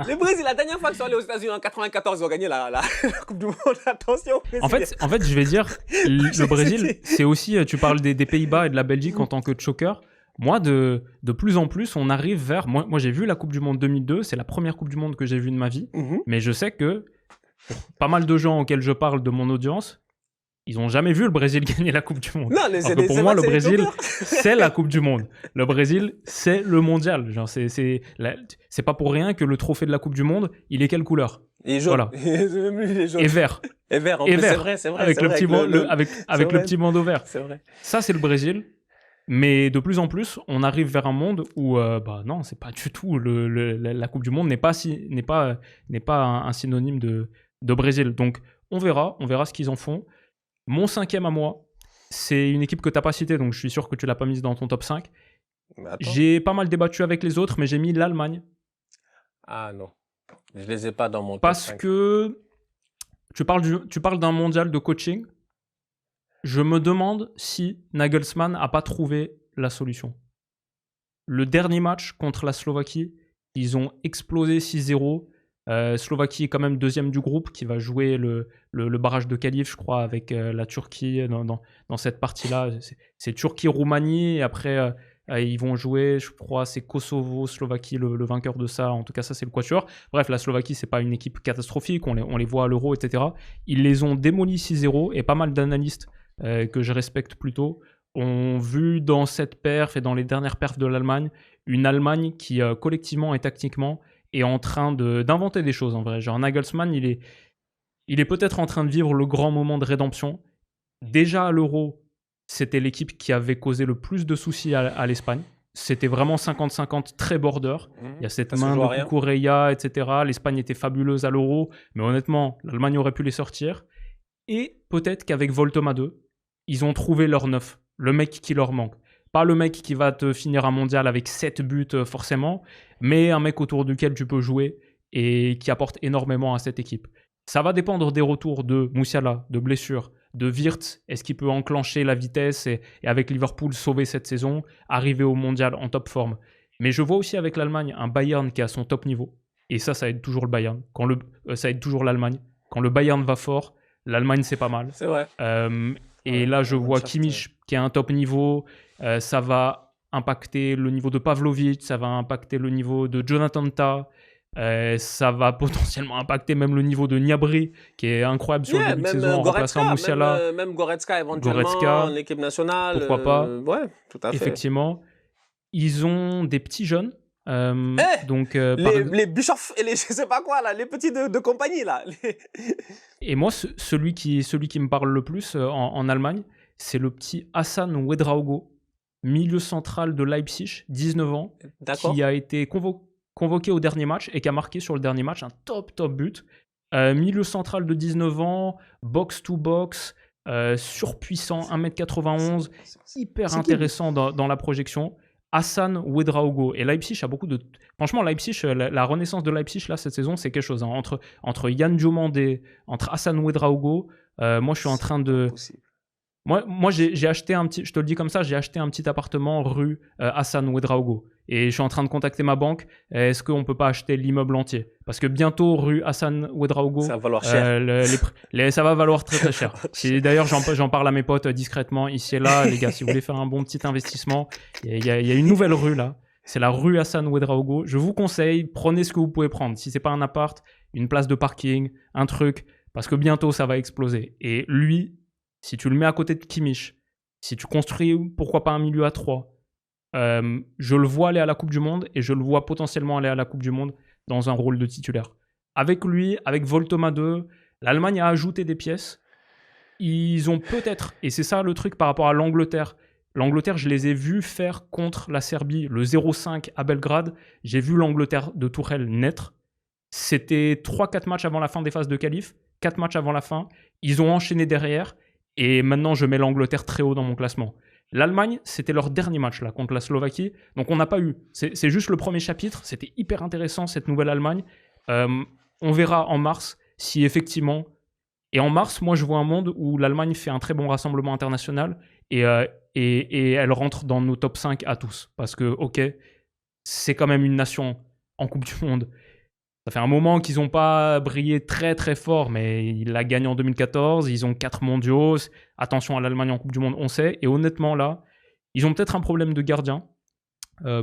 Le Brésil, la dernière fois qu'ils sont allés aux États-Unis en 94, ils ont gagné la Coupe du Monde. Attention. En fait, je vais dire, le Brésil, c'est aussi, tu parles des Pays-Bas et de la Belgique en tant que choker. Moi, de plus en plus, on arrive vers... Moi, j'ai vu la Coupe du Monde 2002, c'est la première Coupe du Monde que j'ai vue de ma vie, mais je sais que pas mal de gens auxquels je parle de mon audience, ils n'ont jamais vu le Brésil gagner la Coupe du Monde. Non, pour moi, le Brésil, c'est la Coupe du Monde. Le Brésil, c'est le mondial. Genre, c'est pas pour rien que le trophée de la Coupe du Monde, il est quelle couleur? Il est jaune. Voilà. Il est jaune. Et vert. Et vert, en plus, c'est vrai. Avec le petit bandeau vert. C'est vrai. Ça, c'est le Brésil. Mais de plus en plus, on arrive vers un monde où, non, c'est pas du tout la Coupe du Monde n'est pas un synonyme de Brésil. Donc, on verra ce qu'ils en font. Mon 5e à moi, c'est une équipe que t'as pas citée, donc je suis sûr que tu l'as pas mise dans ton top 5. J'ai pas mal débattu avec les autres, mais j'ai mis l'Allemagne. Ah non, je les ai pas dans mon top 5. Parce que tu parles d'un mondial de coaching. Je me demande si Nagelsmann n'a pas trouvé la solution. Le dernier match contre la Slovaquie, ils ont explosé 6-0. Slovaquie est quand même deuxième du groupe, qui va jouer le barrage de qualif, je crois, avec la Turquie dans cette partie-là. C'est Turquie-Roumanie, et après ils vont jouer, je crois, c'est Kosovo-Slovaquie, le vainqueur de ça. En tout cas, ça, c'est le quatuor. Bref, la Slovaquie, c'est pas une équipe catastrophique, on les voit à l'Euro, etc. Ils les ont démolis 6-0, et pas mal d'analystes que je respecte plutôt, ont vu dans cette perf et dans les dernières perfs de l'Allemagne, une Allemagne qui, collectivement et tactiquement, est en train d'inventer des choses, en vrai. Genre, Nagelsmann, il est peut-être en train de vivre le grand moment de rédemption. Déjà à l'Euro, c'était l'équipe qui avait causé le plus de soucis à l'Espagne. C'était vraiment 50-50, très border. Il y a cette main de Cucurella, etc. L'Espagne était fabuleuse à l'Euro, mais honnêtement, l'Allemagne aurait pu les sortir. Et peut-être qu'avec Voltoma 2, ils ont trouvé leur neuf, le mec qui leur manque. Pas le mec qui va te finir un mondial avec 7 buts forcément, mais un mec autour duquel tu peux jouer et qui apporte énormément à cette équipe. Ça va dépendre des retours de Musiala, de blessures, de Wirtz. Est-ce qu'il peut enclencher la vitesse et avec Liverpool sauver cette saison, arriver au mondial en top forme. Mais je vois aussi avec l'Allemagne un Bayern qui est à son top niveau. Et ça aide toujours le Bayern. Ça aide toujours l'Allemagne. Quand le Bayern va fort, l'Allemagne c'est pas mal. C'est vrai. Et là, je vois Kimmich qui est à un top niveau. Ça va impacter le niveau de Pavlovic, ça va impacter le niveau de Jonathan Tah. Ça va potentiellement impacter même le niveau de Gnabry, qui est incroyable sur le début de saison en remplaçant Musiala. Même Goretzka éventuellement, en équipe nationale. Pourquoi pas. Ouais, tout à fait. Effectivement. Ils ont des petits jeunes. Donc, les Bischoff et les je sais pas quoi là, les petits de compagnie là. Et moi, celui qui me parle le plus en Allemagne, c'est le petit Hassan Ouedraogo, milieu central de Leipzig, 19 ans, qui a été convoqué au dernier match et qui a marqué sur le dernier match un top but. Milieu central de 19 ans, box-to-box, surpuissant, 1m91, hyper intéressant dans la projection. Hassan Ouedraogo. Et Leipzig a beaucoup de... Franchement, Leipzig, la renaissance de Leipzig, là, cette saison, c'est quelque chose. Hein. Entre Yann Diomandé, entre Hassan Ouedraogo, moi, je suis en train de... Moi, j'ai acheté un petit... Je te le dis comme ça, j'ai acheté un petit appartement rue Hassan Ouedraogo. Et je suis en train de contacter ma banque. Est-ce qu'on ne peut pas acheter l'immeuble entier? Parce que bientôt, rue Hassan Ouedraogo... Ça va valoir cher. Ça va valoir très, très cher. D'ailleurs, j'en parle à mes potes discrètement, ici et là. Les gars, si vous voulez faire un bon petit investissement, il y a une nouvelle rue, là. C'est la rue Hassan Ouedraogo. Je vous conseille, prenez ce que vous pouvez prendre. Si ce n'est pas un appart, une place de parking, un truc, parce que bientôt, ça va exploser. Et lui... Si tu le mets à côté de Kimmich, si tu construis, pourquoi pas un milieu à 3, je le vois aller à la Coupe du Monde et je le vois potentiellement aller à la Coupe du Monde dans un rôle de titulaire. Avec lui, avec Voltoma 2, l'Allemagne a ajouté des pièces. Ils ont peut-être, et c'est ça le truc par rapport à l'Angleterre, je les ai vus faire contre la Serbie le 0-5 à Belgrade. J'ai vu l'Angleterre de Tuchel naître. C'était 3-4 matchs avant la fin des phases de qualif, 4 matchs avant la fin. Ils ont enchaîné derrière. Et maintenant, je mets l'Angleterre très haut dans mon classement. L'Allemagne, c'était leur dernier match là, contre la Slovaquie. Donc, on n'a pas eu. C'est juste le premier chapitre. C'était hyper intéressant, cette nouvelle Allemagne. On verra en mars si effectivement... Et en mars, moi, je vois un monde où l'Allemagne fait un très bon rassemblement international et et elle rentre dans nos top 5 à tous. Parce que, ok, c'est quand même une nation en Coupe du Monde. Ça fait un moment qu'ils n'ont pas brillé très très fort, mais ils la gagnent en 2014, ils ont 4 mondiaux. Attention à l'Allemagne en Coupe du Monde, on sait. Et honnêtement, là, ils ont peut-être un problème de gardien.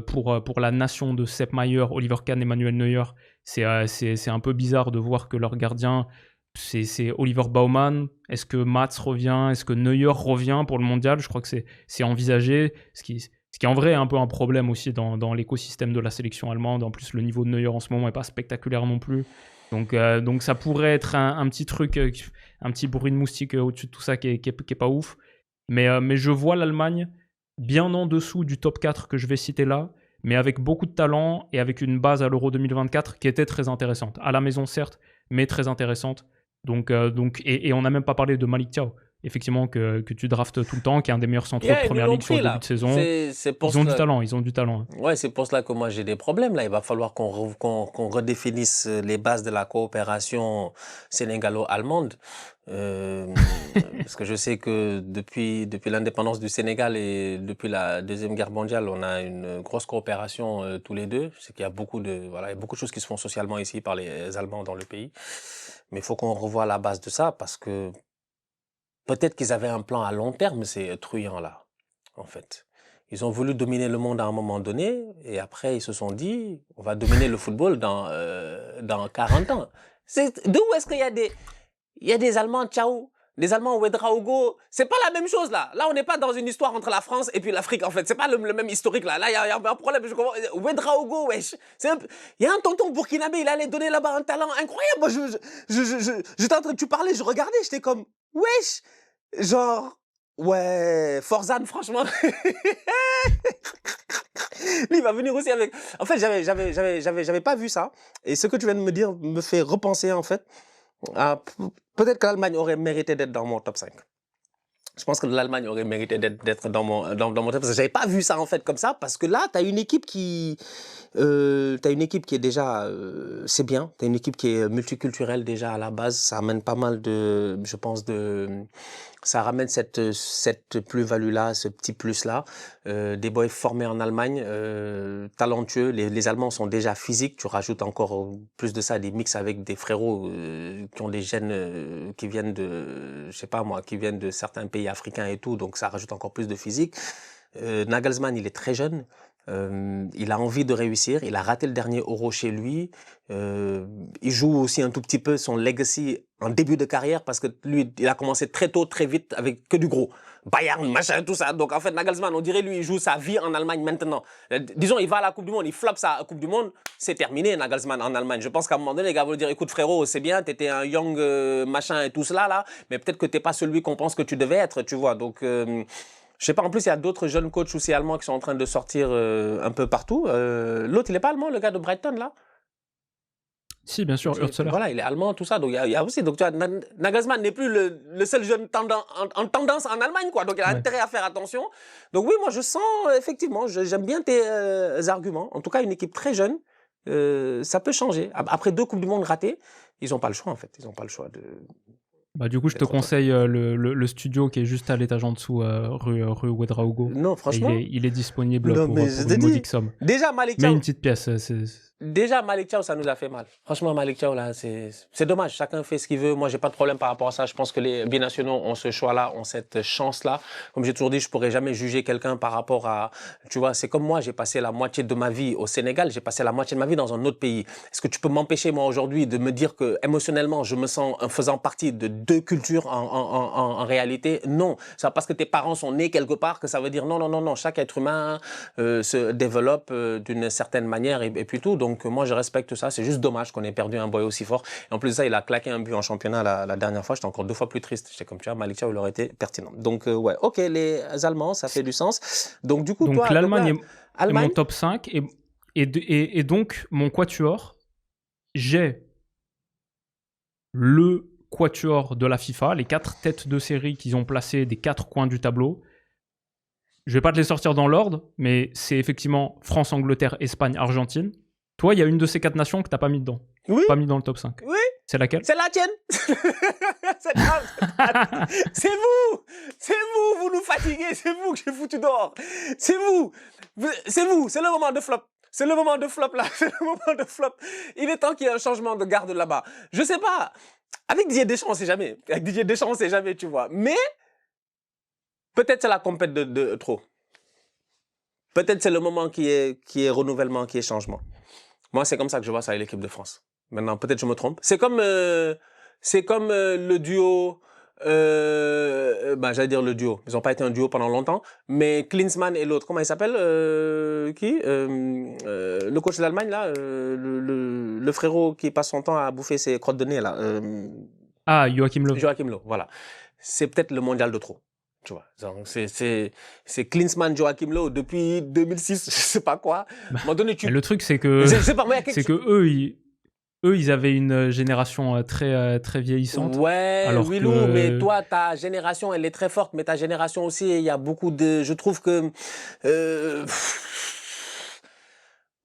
Pour la nation de Sepp Maier, Oliver Kahn et Manuel Neuer, c'est un peu bizarre de voir que leur gardien, c'est Oliver Baumann. Est-ce que Mats revient? Est-ce que Neuer revient pour le mondial? Je crois que c'est envisagé. Ce qui est en vrai un peu un problème aussi dans l'écosystème de la sélection allemande. En plus, le niveau de Neuer en ce moment n'est pas spectaculaire non plus. Donc ça pourrait être un petit truc, un petit bruit de moustique au-dessus de tout ça qui est pas ouf. Mais je vois l'Allemagne bien en dessous du top 4 que je vais citer là, mais avec beaucoup de talent et avec une base à l'Euro 2024 qui était très intéressante. À la maison, certes, mais très intéressante. Et on n'a même pas parlé de Malik Thiaw, effectivement, que tu draftes tout le temps, qui est un des meilleurs centraux de première ligue sur le début de saison. Ils ont du talent. Ouais, c'est pour cela que moi j'ai des problèmes là. Il va falloir qu'on redéfinisse les bases de la coopération sénégalo-allemande. Parce que je sais que depuis l'indépendance du Sénégal et depuis la Deuxième Guerre mondiale, on a une grosse coopération tous les deux. C'est qu'il y a beaucoup de choses qui se font socialement ici par les Allemands dans le pays. Mais il faut qu'on revoie la base de ça parce que peut-être qu'ils avaient un plan à long terme, ces truands-là, en fait. Ils ont voulu dominer le monde à un moment donné et après ils se sont dit on va dominer le football dans 40 ans. D'où est-ce qu'il y a des Allemands, ciao, des Allemands Ouedraogo, c'est pas la même chose là. Là on n'est pas dans une histoire entre la France et puis l'Afrique en fait. C'est pas le même historique là. Là il y a un problème. Je comprends. Ouedraogo, wesh. Il y a un tonton burkinabé, il allait donner là-bas un talent incroyable. Moi tu parlais, je regardais, j'étais comme wesh. Genre, ouais, Forzan, franchement. Lui, il va venir aussi avec. En fait, j'avais pas vu ça. Et ce que tu viens de me dire me fait repenser, en fait, à peut-être que l'Allemagne aurait mérité d'être dans mon top 5. Je pense que l'Allemagne aurait mérité d'être dans mon top 5. J'avais pas vu ça, en fait, comme ça, parce que là, t'as une équipe qui est déjà, c'est bien. T'as une équipe qui est multiculturelle déjà à la base. Ça amène pas mal ça ramène cette plus-value-là, ce petit plus-là. Des boys formés en Allemagne, talentueux. Les Allemands sont déjà physiques. Tu rajoutes encore plus de ça, des mix avec des frérots qui ont des gènes qui viennent de certains pays africains et tout. Donc ça rajoute encore plus de physique. Nagelsmann, il est très jeune. Il a envie de réussir. Il a raté le dernier Euro chez lui. Il joue aussi un tout petit peu son legacy en début de carrière parce que lui, il a commencé très tôt, très vite avec que du gros. Bayern, machin, tout ça. Donc en fait, Nagelsmann, on dirait lui, il joue sa vie en Allemagne maintenant. Disons, il va à la Coupe du Monde, il floppe sa Coupe du Monde, c'est terminé, Nagelsmann en Allemagne. Je pense qu'à un moment donné, les gars vont dire, écoute frérot, c'est bien, t'étais un young machin et tout cela là, mais peut-être que t'es pas celui qu'on pense que tu devais être, tu vois. Donc je sais pas, en plus, il y a d'autres jeunes coachs aussi allemands qui sont en train de sortir un peu partout. L'autre, il est pas allemand, le gars de Brighton, là? Si, bien sûr, Hurtzeler. Voilà, il est allemand, tout ça. Donc, il y a aussi. Donc, tu vois, Nagelsmann n'est plus le seul jeune en tendance en Allemagne, quoi. Donc, il a intérêt à faire attention. Donc, oui, moi, je sens, effectivement, j'aime bien tes arguments. En tout cas, une équipe très jeune, ça peut changer. Après 2 Coupes du Monde ratées, ils n'ont pas le choix, en fait. Ils n'ont pas le choix de. Bah, du coup, je te conseille le studio qui est juste à l'étage en dessous, rue Ouedraogo. Non, franchement. Il est disponible pour une modique somme. Déjà, Malik Thiaw. Mais une petite pièce. Déjà, Malik Thiaw, ça nous a fait mal. Franchement, Malik Thiaw, là, c'est dommage. Chacun fait ce qu'il veut. Moi, j'ai pas de problème par rapport à ça. Je pense que les binationaux ont ce choix-là, ont cette chance-là. Comme j'ai toujours dit, je pourrais jamais juger quelqu'un par rapport à, tu vois, c'est comme moi, j'ai passé la moitié de ma vie au Sénégal, j'ai passé la moitié de ma vie dans un autre pays. Est-ce que tu peux m'empêcher, moi, aujourd'hui, de me dire que, émotionnellement, je me sens faisant partie de 2 cultures en réalité? Non. C'est pas parce que tes parents sont nés quelque part que ça veut dire non. Chaque être humain se développe d'une certaine manière et puis tout. Donc, moi, je respecte ça. C'est juste dommage qu'on ait perdu un boy aussi fort. Et en plus de ça, il a claqué un but en championnat la dernière fois. J'étais encore 2 fois plus triste. J'étais comme, tu vois, Malik Thiaw, il aurait été pertinent. Donc, ouais, ok, les Allemands, ça fait du sens. Donc, du coup, toi... l'Allemagne est mon top 5. Et donc, mon quatuor, j'ai le quatuor de la FIFA, les 4 têtes de série qu'ils ont placées des 4 coins du tableau. Je vais pas te les sortir dans l'ordre, mais c'est effectivement France, Angleterre, Espagne, Argentine. Toi, il y a une de ces 4 nations que t'as pas mis dedans. Oui. Pas mis dans le top 5. Oui. C'est laquelle? C'est la tienne. C'est vous. Vous nous fatigué, c'est vous que j'ai foutu dehors. C'est vous. C'est vous, c'est le moment de flop. C'est le moment de flop là, c'est le moment de flop. Il est temps qu'il y ait un changement de garde là-bas. Je sais pas. Avec Didier Deschamps, on sait jamais. Avec Didier Deschamps, on sait jamais, tu vois. Mais peut-être c'est la compète de trop. Peut-être c'est le moment qui est renouvellement, qui est changement. Moi, c'est comme ça que je vois ça avec l'équipe de France. Maintenant, peut-être je me trompe. C'est comme le duo. J'allais dire le duo. Ils n'ont pas été un duo pendant longtemps. Mais Klinsmann et l'autre, comment il s'appelle qui le coach d'Allemagne, là. Le frérot qui passe son temps à bouffer ses crottes de nez, là. Joachim Löw. Joachim Löw, voilà. C'est peut-être le mondial de trop. Tu vois, c'est Klinsmann, Joachim Löw depuis 2006, je sais pas quoi. À un moment donné, le truc, c'est que, eux, ils avaient une génération très, très vieillissante. Ouais, Willou, mais toi, ta génération, elle est très forte, mais ta génération aussi, il y a beaucoup de... Je trouve que...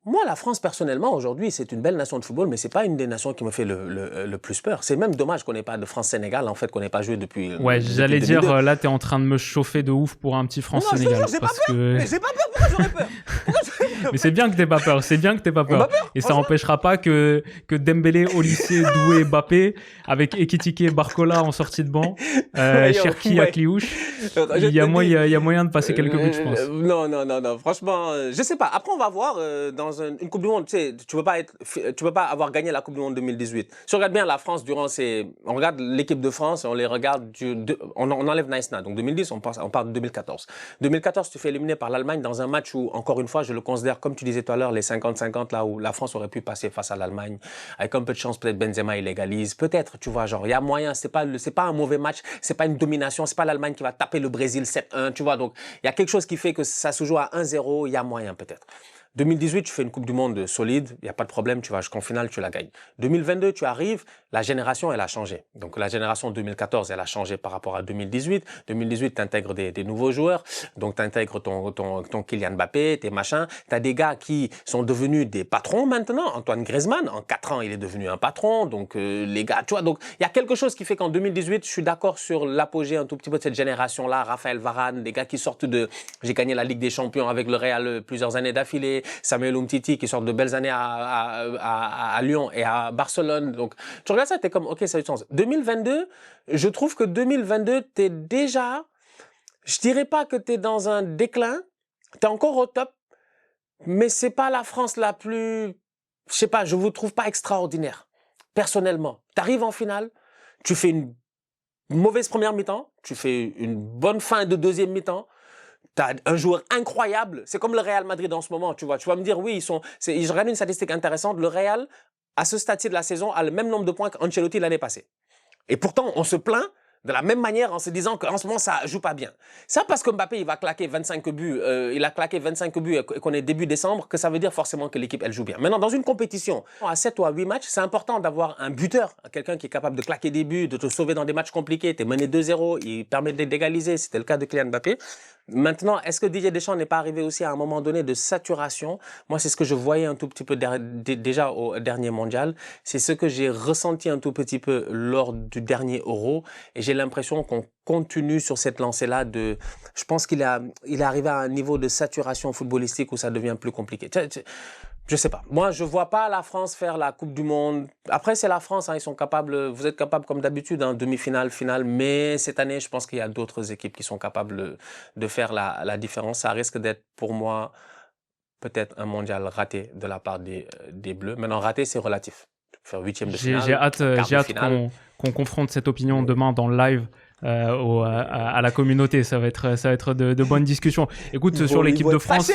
Moi, la France, personnellement, aujourd'hui, c'est une belle nation de football, mais c'est pas une des nations qui me fait le plus peur. C'est même dommage qu'on n'ait pas de France-Sénégal, en fait, qu'on n'ait pas joué depuis... Ouais, j'allais dire, là, t'es en train de me chauffer de ouf pour un petit France-Sénégal. Non, j'ai pas peur. Mais j'ai pas peur, pourquoi j'aurais peur? Mais c'est bien que t'aies pas peur, Et ça n'empêchera pas que Dembélé, Olysée, Doué, Mbappé, avec Ekitike, Barcola en sortie de banc, Cherki, Akliouche, il y a moyen de passer quelques buts, je pense. Non, franchement, je sais pas. Après, on va voir dans une Coupe du Monde, tu sais, tu peux pas avoir gagné la Coupe du Monde 2018. Si on regarde bien la France on regarde l'équipe de France, on les regarde, on enlève Naïsna. Donc 2010, on part de 2014. 2014, tu fais éliminer par l'Allemagne dans un match où, encore une fois, je le considère, comme tu disais tout à l'heure, les 50-50, là où la France aurait pu passer face à l'Allemagne. Avec un peu de chance, peut-être Benzema, il égalise. Peut-être, tu vois, genre, il y a moyen, c'est pas un mauvais match, c'est pas une domination, c'est pas l'Allemagne qui va taper le Brésil 7-1, tu vois. Donc, il y a quelque chose qui fait que ça se joue à 1-0, il y a moyen, peut-être. 2018, tu fais une Coupe du Monde solide, il n'y a pas de problème, tu vas jusqu'en finale, tu la gagnes. 2022, tu arrives, la génération, elle a changé. Donc la génération 2014, elle a changé par rapport à 2018. 2018, tu intègres des nouveaux joueurs, donc tu intègres ton Kylian Mbappé, tes machins. Tu as des gars qui sont devenus des patrons maintenant. Antoine Griezmann, en 4 ans, il est devenu un patron. Donc les gars, tu vois, donc il y a quelque chose qui fait qu'en 2018, je suis d'accord sur l'apogée un tout petit peu de cette génération-là. Raphaël Varane, des gars qui sortent j'ai gagné la Ligue des Champions avec le Real plusieurs années d'affilée. Samuel Umtiti qui sort de belles années à Lyon et à Barcelone. Donc, tu regardes ça, t'es comme, ok, ça a du sens. 2022, je trouve que 2022, t'es déjà, je dirais pas que t'es dans un déclin, t'es encore au top, mais c'est pas la France la plus, je sais pas, je vous trouve pas extraordinaire. Personnellement, t'arrives en finale, tu fais une mauvaise première mi-temps, tu fais une bonne fin de deuxième mi-temps, t'as un joueur incroyable. C'est comme le Real Madrid en ce moment, tu vois. Tu vas me dire, oui, je regarde une statistique intéressante. Le Real, à ce stade-ci de la saison, a le même nombre de points qu'Ancelotti l'année passée. Et pourtant, on se plaint de la même manière en se disant qu'en ce moment, ça joue pas bien. Ça parce que Mbappé, il va claquer 25 buts, il a claqué 25 buts et qu'on est début décembre, que ça veut dire forcément que l'équipe, elle joue bien. Maintenant, dans une compétition, à 7 ou à 8 matchs, c'est important d'avoir un buteur, quelqu'un qui est capable de claquer des buts, de te sauver dans des matchs compliqués. T'es mené 2-0, il permet d'égaliser, c'était le cas de Kylian Mbappé. Maintenant, est-ce que Didier Deschamps n'est pas arrivé aussi à un moment donné de saturation? Moi, c'est ce que je voyais un tout petit peu déjà au dernier mondial. C'est ce que j'ai ressenti un tout petit peu lors du dernier Euro. Et j'ai l'impression qu'on continue sur cette lancée-là je pense qu'il est arrivé à un niveau de saturation footballistique où ça devient plus compliqué. Je sais pas. Moi, je vois pas la France faire la Coupe du Monde. Après, c'est la France, hein, ils sont capables, vous êtes capables comme d'habitude, hein, demi-finale, finale. Mais cette année, je pense qu'il y a d'autres équipes qui sont capables de faire la différence. Ça risque d'être, pour moi, peut-être un mondial raté de la part des Bleus. Maintenant, raté, c'est relatif. Faire huitième de finale. J'ai hâte qu'on confronte cette opinion demain dans le live. À la communauté, ça va être de bonnes discussions. Écoute, sur l'équipe de France,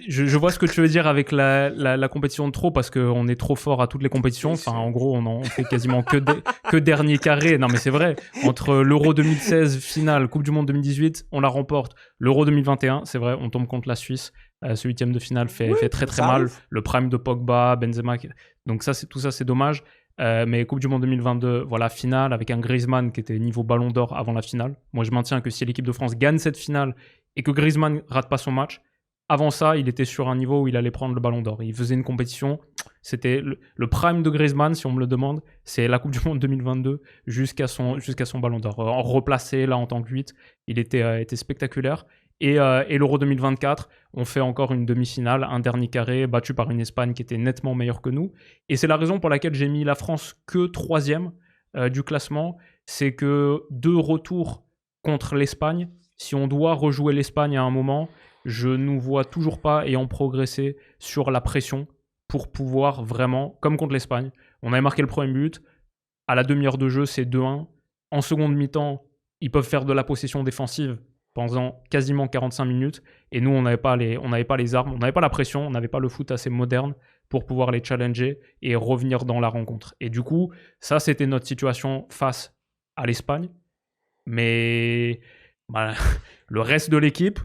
je vois ce que tu veux dire avec la compétition de trop, parce qu'on est trop fort à toutes les compétitions. Enfin, en gros, on fait quasiment que dernier carré. Non, mais c'est vrai. Entre l'Euro 2016 finale, Coupe du Monde 2018, on la remporte. L'Euro 2021, c'est vrai, on tombe contre la Suisse. Ce huitième de finale fait très très mal. Le prime de Pogba, Benzema. Donc tout ça, c'est dommage. Mais Coupe du Monde 2022, voilà, finale avec un Griezmann qui était niveau Ballon d'Or avant la finale. Moi, je maintiens que si l'équipe de France gagne cette finale et que Griezmann rate pas son match, avant ça, il était sur un niveau où il allait prendre le ballon d'or. Il faisait une compétition. C'était le prime de Griezmann, si on me le demande. C'est la Coupe du Monde 2022 jusqu'à son ballon d'or. En replacé, là, en tant que 8, il était spectaculaire. Et l'Euro 2024, on fait encore une demi-finale, un dernier carré, battu par une Espagne qui était nettement meilleure que nous. Et c'est la raison pour laquelle j'ai mis la France que 3e du classement. C'est que 2 retours contre l'Espagne. Si on doit rejouer l'Espagne à un moment, je ne nous vois toujours pas ayant progressé sur la pression pour pouvoir vraiment, comme contre l'Espagne, on avait marqué le premier but, à la demi-heure de jeu, c'est 2-1. En seconde mi-temps, ils peuvent faire de la possession défensive pendant quasiment 45 minutes, et nous, on n'avait pas les armes, on n'avait pas la pression, on n'avait pas le foot assez moderne pour pouvoir les challenger et revenir dans la rencontre. Et du coup, ça, c'était notre situation face à l'Espagne. Mais bah, le reste de l'équipe,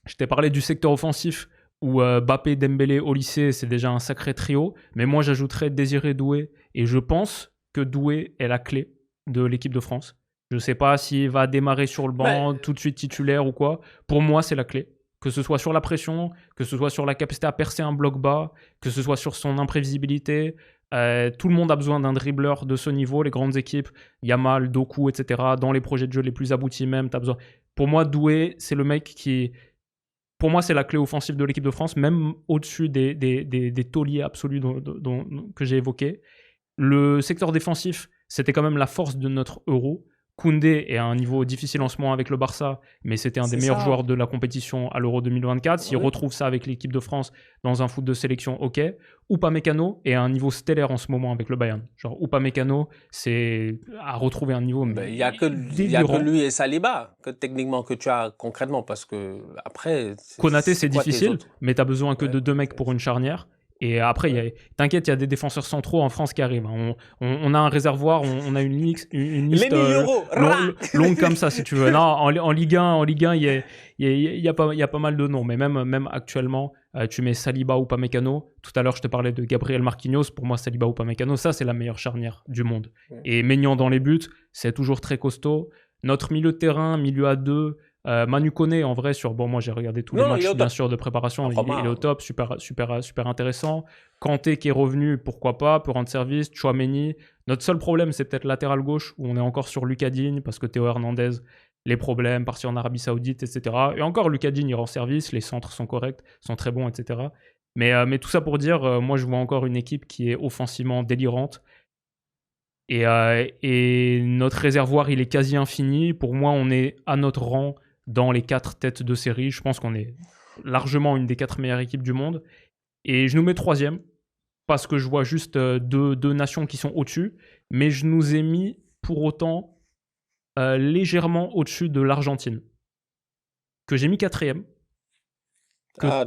je t'ai parlé du secteur offensif où Mbappé, Dembélé, Olysée, c'est déjà un sacré trio. Mais moi, j'ajouterais Désiré Doué. Et je pense que Doué est la clé de l'équipe de France. Je ne sais pas s'il va démarrer sur le banc, tout de suite titulaire ou quoi. Pour moi, c'est la clé. Que ce soit sur la pression, que ce soit sur la capacité à percer un bloc bas, que ce soit sur son imprévisibilité. Tout le monde a besoin d'un dribbleur de ce niveau. Les grandes équipes, Yamal, Doku, etc. Dans les projets de jeu les plus aboutis même, t'as besoin. Pour moi, Doué, c'est le mec qui... Pour moi, c'est la clé offensive de l'équipe de France, même au-dessus des tauliers absolus que j'ai évoqués. Le secteur défensif, c'était quand même la force de notre Euro. Koundé est à un niveau difficile en ce moment avec le Barça, mais c'était un des meilleurs joueurs de la compétition à l'Euro 2024. S'il retrouve ça avec l'équipe de France dans un foot de sélection, ok. Upamecano est à un niveau stellaire en ce moment avec le Bayern. Genre Upamecano, c'est à retrouver un niveau. Il n'y a que lui et Saliba que techniquement que tu as concrètement, parce que après. Konaté, c'est difficile, mais tu n'as besoin que de 2 mecs pour une charnière. Et après, t'inquiète, il y a des défenseurs centraux en France qui arrivent. On a un réservoir, on a une liste longue comme ça, si tu veux. Non, en Ligue 1, il y a pas mal de noms. Mais même actuellement, tu mets Saliba ou Upamecano. Tout à l'heure, je te parlais de Gabriel Marquinhos. Pour moi, Saliba ou Upamecano, ça, c'est la meilleure charnière du monde. Et Maignan dans les buts, c'est toujours très costaud. Notre milieu de terrain, milieu à 2... Manu Koné, en vrai, moi j'ai regardé tous les matchs bien sûr de préparation, il est au top, super intéressant. Kanté qui est revenu, pourquoi pas, peut rendre service. Tchouaméni, notre seul problème c'est peut-être latéral gauche où on est encore sur Lucas Digne parce que Théo Hernandez, les problèmes, parti en Arabie Saoudite, etc. Et encore Lucas Digne il rend service, les centres sont corrects, sont très bons, etc. Mais tout ça pour dire, moi je vois encore une équipe qui est offensivement délirante. Et notre réservoir il est quasi infini. Pour moi on est à notre rang dans les 4 têtes de série. Je pense qu'on est largement une des 4 meilleures équipes du monde. Et je nous mets 3e parce que je vois juste deux nations qui sont au-dessus. Mais je nous ai mis pour autant légèrement au-dessus de l'Argentine, que j'ai mis 4e.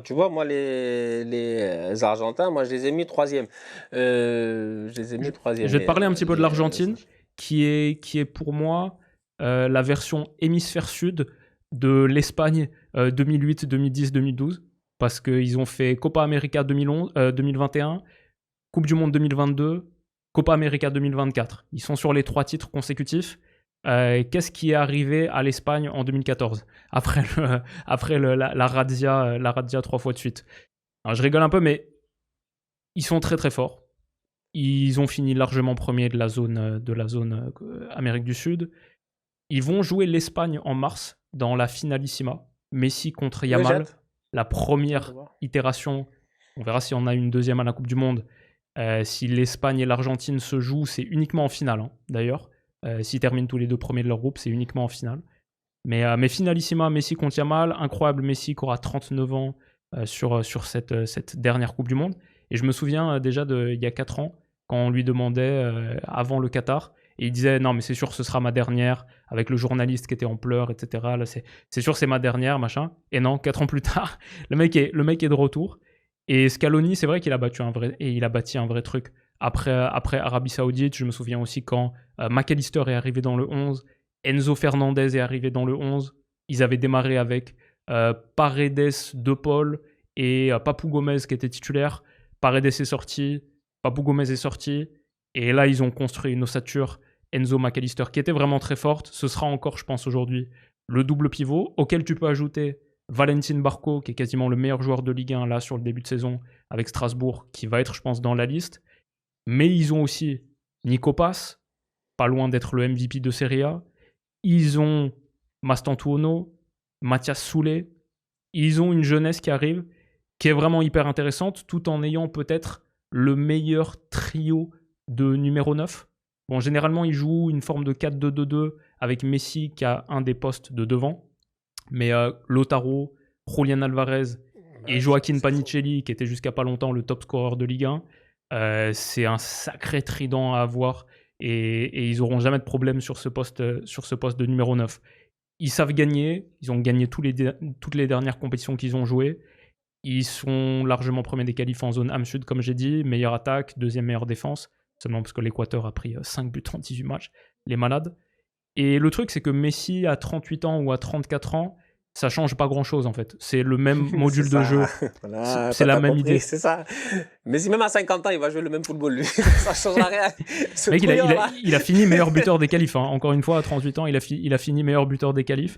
Tu vois, moi, les Argentins, moi, je les ai mis 3e. Je vais te parler un petit peu de l'Argentine, qui est pour moi la version hémisphère sud de l'Espagne 2008, 2010, 2012, parce qu'ils ont fait Copa América 2021, Coupe du Monde 2022, Copa América 2024. Ils sont sur les 3 titres consécutifs. Qu'est-ce qui est arrivé à l'Espagne en 2014 après la razzia 3 fois de suite? Alors, je rigole un peu, mais ils sont très très forts. Ils ont fini largement premier de la zone Amérique du Sud. Ils vont jouer l'Espagne en mars dans la finalissima. Messi contre Yamal, la première itération. On verra si on a une deuxième à la Coupe du Monde. Si l'Espagne et l'Argentine se jouent, c'est uniquement en finale, hein, d'ailleurs. S'ils terminent tous les 2 premiers de leur groupe, c'est uniquement en finale. Mais finalissima, Messi contre Yamal, incroyable Messi qui aura 39 ans sur cette dernière Coupe du Monde. Et je me souviens déjà il y a 4 ans, quand on lui demandait avant le Qatar, et il disait non mais c'est sûr ce sera ma dernière, avec le journaliste qui était en pleurs, etc. Là, c'est sûr c'est ma dernière, machin. Et non, 4 ans plus tard, le mec est de retour. Et Scaloni, c'est vrai qu'il a bâti un vrai truc. Après Arabie Saoudite, je me souviens aussi quand McAllister est arrivé dans le 11, Enzo Fernandez est arrivé dans le 11. Ils avaient démarré avec Paredes, De Paul et Papou Gomez qui était titulaire. Paredes est sorti, Papou Gomez est sorti. Et là, ils ont construit une ossature Enzo McAllister qui était vraiment très forte. Ce sera encore, je pense, aujourd'hui, le double pivot auquel tu peux ajouter Valentin Barco, qui est quasiment le meilleur joueur de Ligue 1 là sur le début de saison avec Strasbourg, qui va être, je pense, dans la liste. Mais ils ont aussi Nico Pass, pas loin d'être le MVP de Serie A. Ils ont Mastantuono, Mathias Soulé. Ils ont une jeunesse qui arrive, qui est vraiment hyper intéressante, tout en ayant peut-être le meilleur trio de numéro 9. Bon, généralement, ils jouent une forme de 4-2-2-2 avec Messi qui a un des postes de devant. Mais Lautaro, Julián Alvarez et Joaquín Panicelli, qui était jusqu'à pas longtemps le top scorer de Ligue 1, c'est un sacré trident à avoir et ils n'auront jamais de problème sur ce poste de numéro 9. Ils savent gagner, ils ont gagné toutes les dernières compétitions qu'ils ont jouées. Ils sont largement premiers des qualifs en zone Am-Sud, comme j'ai dit, meilleure attaque, deuxième meilleure défense, seulement parce que l'Équateur a pris 5 buts en 18 matchs, les malades. Et le truc, c'est que Messi, à 38 ans ou à 34 ans, ça change pas grand-chose, en fait. C'est le même module de jeu. Voilà, c'est la même compris, idée. C'est ça. Messi, même à 50 ans, il va jouer le même football, lui. Ça change rien. Mec, il a fini meilleur buteur des qualifs. Hein. Encore une fois, à 38 ans, il a fini meilleur buteur des qualifs.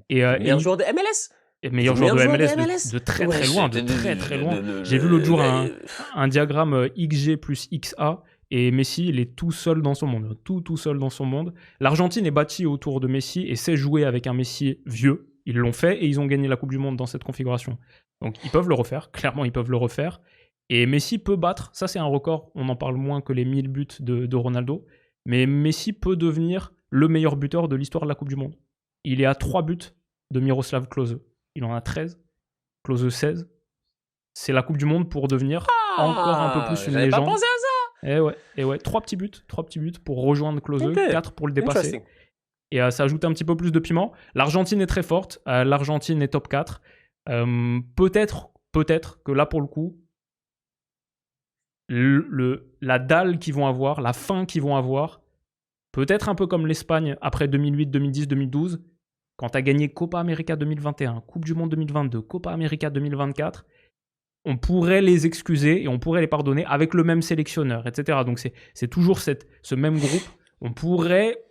Meilleur joueur de MLS. Meilleur joueur de MLS de très très loin. De très très loin. J'ai vu l'autre jour un diagramme XG plus XA. Et Messi, il est tout seul dans son monde. Tout seul dans son monde. L'Argentine est bâtie autour de Messi et sait jouer avec un Messi vieux. Ils l'ont fait et ils ont gagné la Coupe du Monde dans cette configuration. Donc ils peuvent le refaire. Clairement, ils peuvent le refaire. Et Messi peut battre. Ça, c'est un record. On en parle moins que les 1000 buts de Ronaldo. Mais Messi peut devenir le meilleur buteur de l'histoire de la Coupe du Monde. Il est à 3 buts de Miroslav Klose. Il en a 13. Klose 16. C'est la Coupe du Monde pour devenir encore un peu plus une légende. Pas pensé à ça. Et ouais, 3 petits buts pour rejoindre Klose, 4 pour le dépasser. Et ça ajoute un petit peu plus de piment. L'Argentine est très forte, l'Argentine est top 4. Peut-être que là, pour le coup, la dalle qu'ils vont avoir, la fin qu'ils vont avoir, peut-être un peu comme l'Espagne après 2008, 2010, 2012, quand tu as gagné Copa América 2021, Coupe du Monde 2022, Copa América 2024, on pourrait les excuser et on pourrait les pardonner avec le même sélectionneur, etc. Donc c'est toujours ce même groupe. On pourrait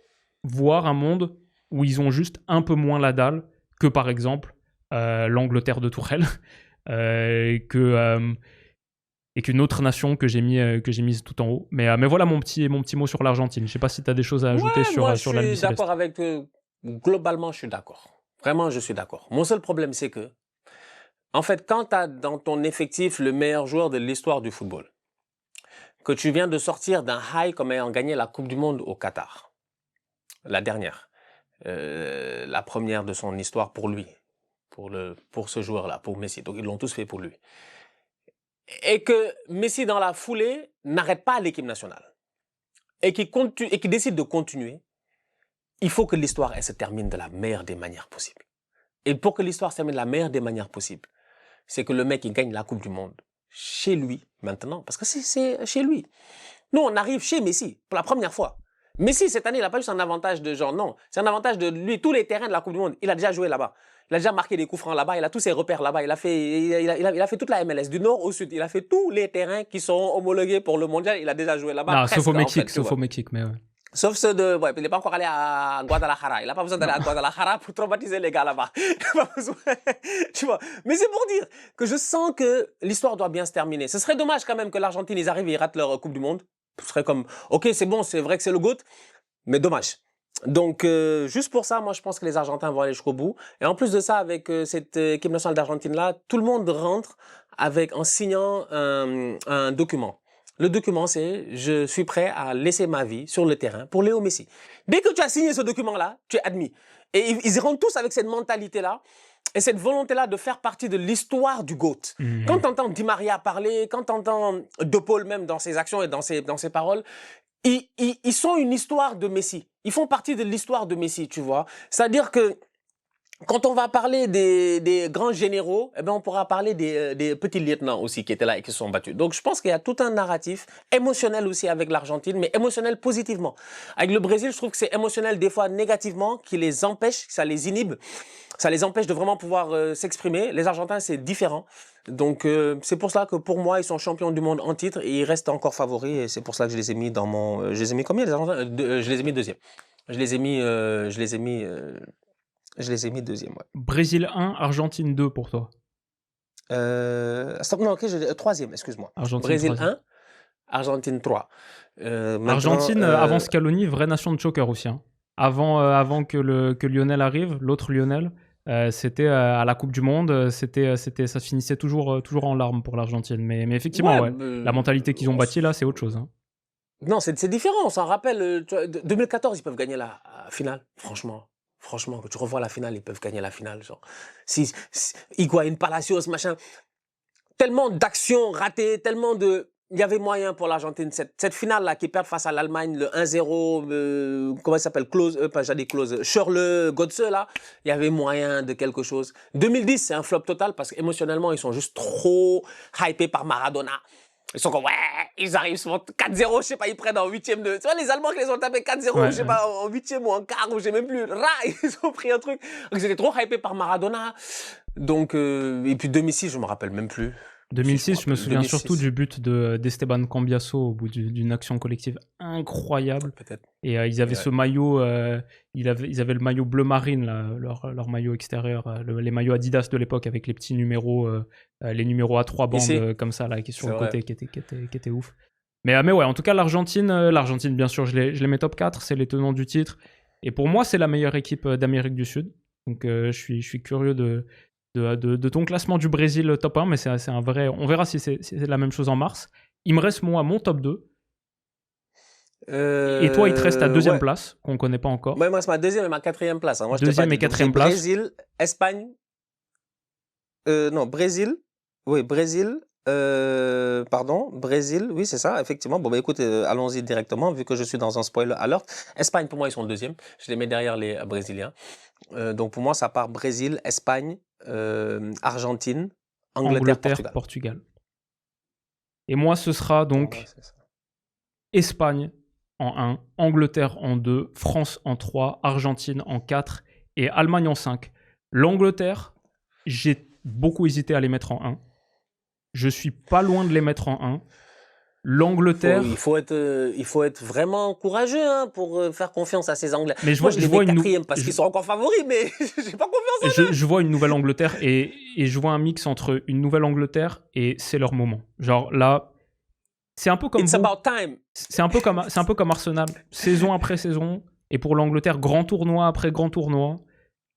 voir un monde où ils ont juste un peu moins la dalle que, par exemple, l'Angleterre de Tourelle et qu'une autre nation que j'ai mise tout en haut. Mais voilà mon petit mot sur l'Argentine. Je ne sais pas si tu as des choses à ajouter sur la Libye. Je suis d'accord avec... globalement, je suis d'accord. Vraiment, je suis d'accord. Mon seul problème, c'est que en fait, quand tu as dans ton effectif le meilleur joueur de l'histoire du football, que tu viens de sortir d'un high comme ayant gagné la Coupe du Monde au Qatar, la dernière, la première de son histoire pour lui, pour ce joueur-là, pour Messi. Donc, ils l'ont tous fait pour lui. Et que Messi, dans la foulée, n'arrête pas l'équipe nationale et qui décide de continuer, il faut que l'histoire elle se termine de la meilleure des manières possibles. Et pour que l'histoire se termine de la meilleure des manières possibles, c'est que le mec, il gagne la Coupe du Monde chez lui, maintenant, parce que c'est chez lui. Nous, on arrive chez Messi, pour la première fois. Messi, cette année, il n'a pas juste un avantage de genre, non. C'est un avantage de lui, tous les terrains de la Coupe du Monde. Il a déjà joué là-bas. Il a déjà marqué des coups francs là-bas. Il a tous ses repères là-bas. Il a fait toute la MLS, du nord au sud. Il a fait tous les terrains qui sont homologués pour le mondial. Il a déjà joué là-bas. Non, sauf au Mexique, mais ouais. Sauf ceux de... Ouais, il n'est pas encore allé à Guadalajara. Il n'a pas besoin d'aller à Guadalajara pour traumatiser les gars là-bas. Il n'a pas besoin. Tu vois. Mais c'est pour dire que je sens que l'histoire doit bien se terminer. Ce serait dommage quand même que l'Argentine, ils arrivent et ils ratent leur Coupe du Monde. Ce serait comme... Ok, c'est bon, c'est vrai que c'est le GOAT, mais dommage. Donc, juste pour ça, moi, je pense que les Argentins vont aller jusqu'au bout. Et en plus de ça, avec cette équipe nationale d'Argentine-là, tout le monde rentre en signant un document. Le document, c'est « Je suis prêt à laisser ma vie sur le terrain pour Léo Messi ». Dès que tu as signé ce document-là, tu es admis. Et ils rentrent tous avec cette mentalité-là et cette volonté-là de faire partie de l'histoire du GOAT. Quand tu entends Di Maria parler, quand tu entends De Paul même dans ses actions et dans ses paroles, ils sont une histoire de Messi. Ils font partie de l'histoire de Messi, tu vois. C'est-à-dire que quand on va parler des grands généraux, eh ben on pourra parler des petits lieutenants aussi qui étaient là et qui se sont battus. Donc je pense qu'il y a tout un narratif émotionnel aussi avec l'Argentine, mais émotionnel positivement. Avec le Brésil, je trouve que c'est émotionnel des fois négativement, qui les empêche, ça les inhibe, ça les empêche de vraiment pouvoir s'exprimer. Les Argentins, c'est différent. Donc c'est pour ça que pour moi, ils sont champions du monde en titre et ils restent encore favoris. Et c'est pour ça que je les ai mis dans mon... je les ai mis combien les Argentins Je les ai mis deuxième. Je les ai mis Je les ai mis deuxième, ouais. Brésil 1, Argentine 2 pour toi. Non, ok, troisième, excuse-moi. Argentine Brésil 3e. 1, Argentine 3. Argentine, avant Scaloni, vraie nation de choker aussi. Hein. Avant que Lionel arrive, l'autre Lionel, c'était à la Coupe du Monde, ça se finissait toujours en larmes pour l'Argentine. Mais effectivement, ouais, la mentalité qu'ils ont bâtie là, c'est autre chose. Hein. Non, c'est différent, on s'en rappelle. 2014, ils peuvent gagner la finale, franchement. Franchement, quand tu revois la finale, ils peuvent gagner la finale. Genre. Si Higuaín, Palacios, machin. Tellement d'actions ratées, tellement de... Il y avait moyen pour l'Argentine. Cette finale-là qui perd face à l'Allemagne, le 1-0, comment il s'appelle, Schürrle, Götze, là, il y avait moyen de quelque chose. 2010, c'est un flop total parce qu'émotionnellement, ils sont juste trop hypés par Maradona. Ils sont comme, ouais, ils arrivent souvent 4-0, je sais pas, ils prennent en huitième de... Tu vois, les Allemands qui les ont tapés 4-0, Ouais, je sais pas, en huitième ou en quart, ou je sais même plus. Ils ont pris un truc. Donc, ils étaient trop hypés par Maradona. Donc, et puis 2006, je me rappelle même plus. 2006, je me souviens 2006. surtout du but d'Esteban Cambiasso au bout d'une action collective incroyable. Peut-être. Et ils avaient ce maillot, ils avaient le maillot bleu marine, là, leur maillot extérieur, les maillots Adidas de l'époque avec les petits numéros, les numéros à 3 bandes comme ça, là, qui sont sur le côté, qui étaient ouf. Mais ouais, en tout cas, l'Argentine, bien sûr, je les mets top 4, c'est les tenants du titre. Et pour moi, c'est la meilleure équipe d'Amérique du Sud. Donc, je suis curieux de ton classement du Brésil top 1, mais c'est un vrai... On verra si c'est la même chose en mars. Il me reste mon top 2. Et toi, il te reste ta deuxième place, qu'on ne connaît pas encore. Ouais, moi, c'est ma deuxième et ma quatrième place. Hein. Moi, deuxième et quatrième place. Brésil, Espagne. Non, Brésil. Oui, Brésil. Brésil. Oui, c'est ça, effectivement. Bon, bah écoute, allons-y directement, vu que je suis dans un spoiler alert. Espagne, pour moi, ils sont deuxième. Je les mets derrière les Brésiliens. Donc, pour moi, ça part Brésil, Espagne, Argentine, Angleterre, Portugal. Et moi, ce sera donc Espagne en 1, Angleterre en 2, France en 3, Argentine en 4 et Allemagne en 5. L'Angleterre, j'ai beaucoup hésité à les mettre en 1. Je suis pas loin de les mettre en 1. L'Angleterre... Il faut être vraiment courageux hein, pour faire confiance à ces Anglais. Mais je vois une quatrième parce qu'ils sont encore favoris, mais j'ai pas confiance en eux. Je vois une nouvelle Angleterre et je vois un mix entre une nouvelle Angleterre et c'est leur moment. Genre là, c'est un peu comme... It's about time. C'est un peu comme Arsenal, saison après saison. Et pour l'Angleterre, grand tournoi après grand tournoi.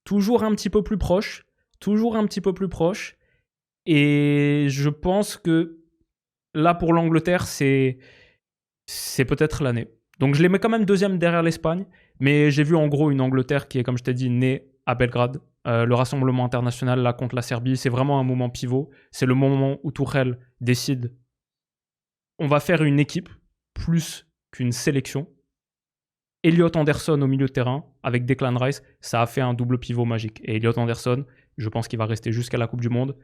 Toujours un petit peu plus proche. Et je pense que là, pour l'Angleterre, c'est peut-être l'année. Donc, je les mets quand même deuxième derrière l'Espagne. Mais j'ai vu en gros une Angleterre qui est, comme je t'ai dit, née à Belgrade. Le rassemblement international là contre la Serbie, c'est vraiment un moment pivot. C'est le moment où Tuchel décide on va faire une équipe plus qu'une sélection. Elliot Anderson au milieu de terrain avec Declan Rice, ça a fait un double pivot magique. Et Elliot Anderson, je pense qu'il va rester jusqu'à la Coupe du Monde.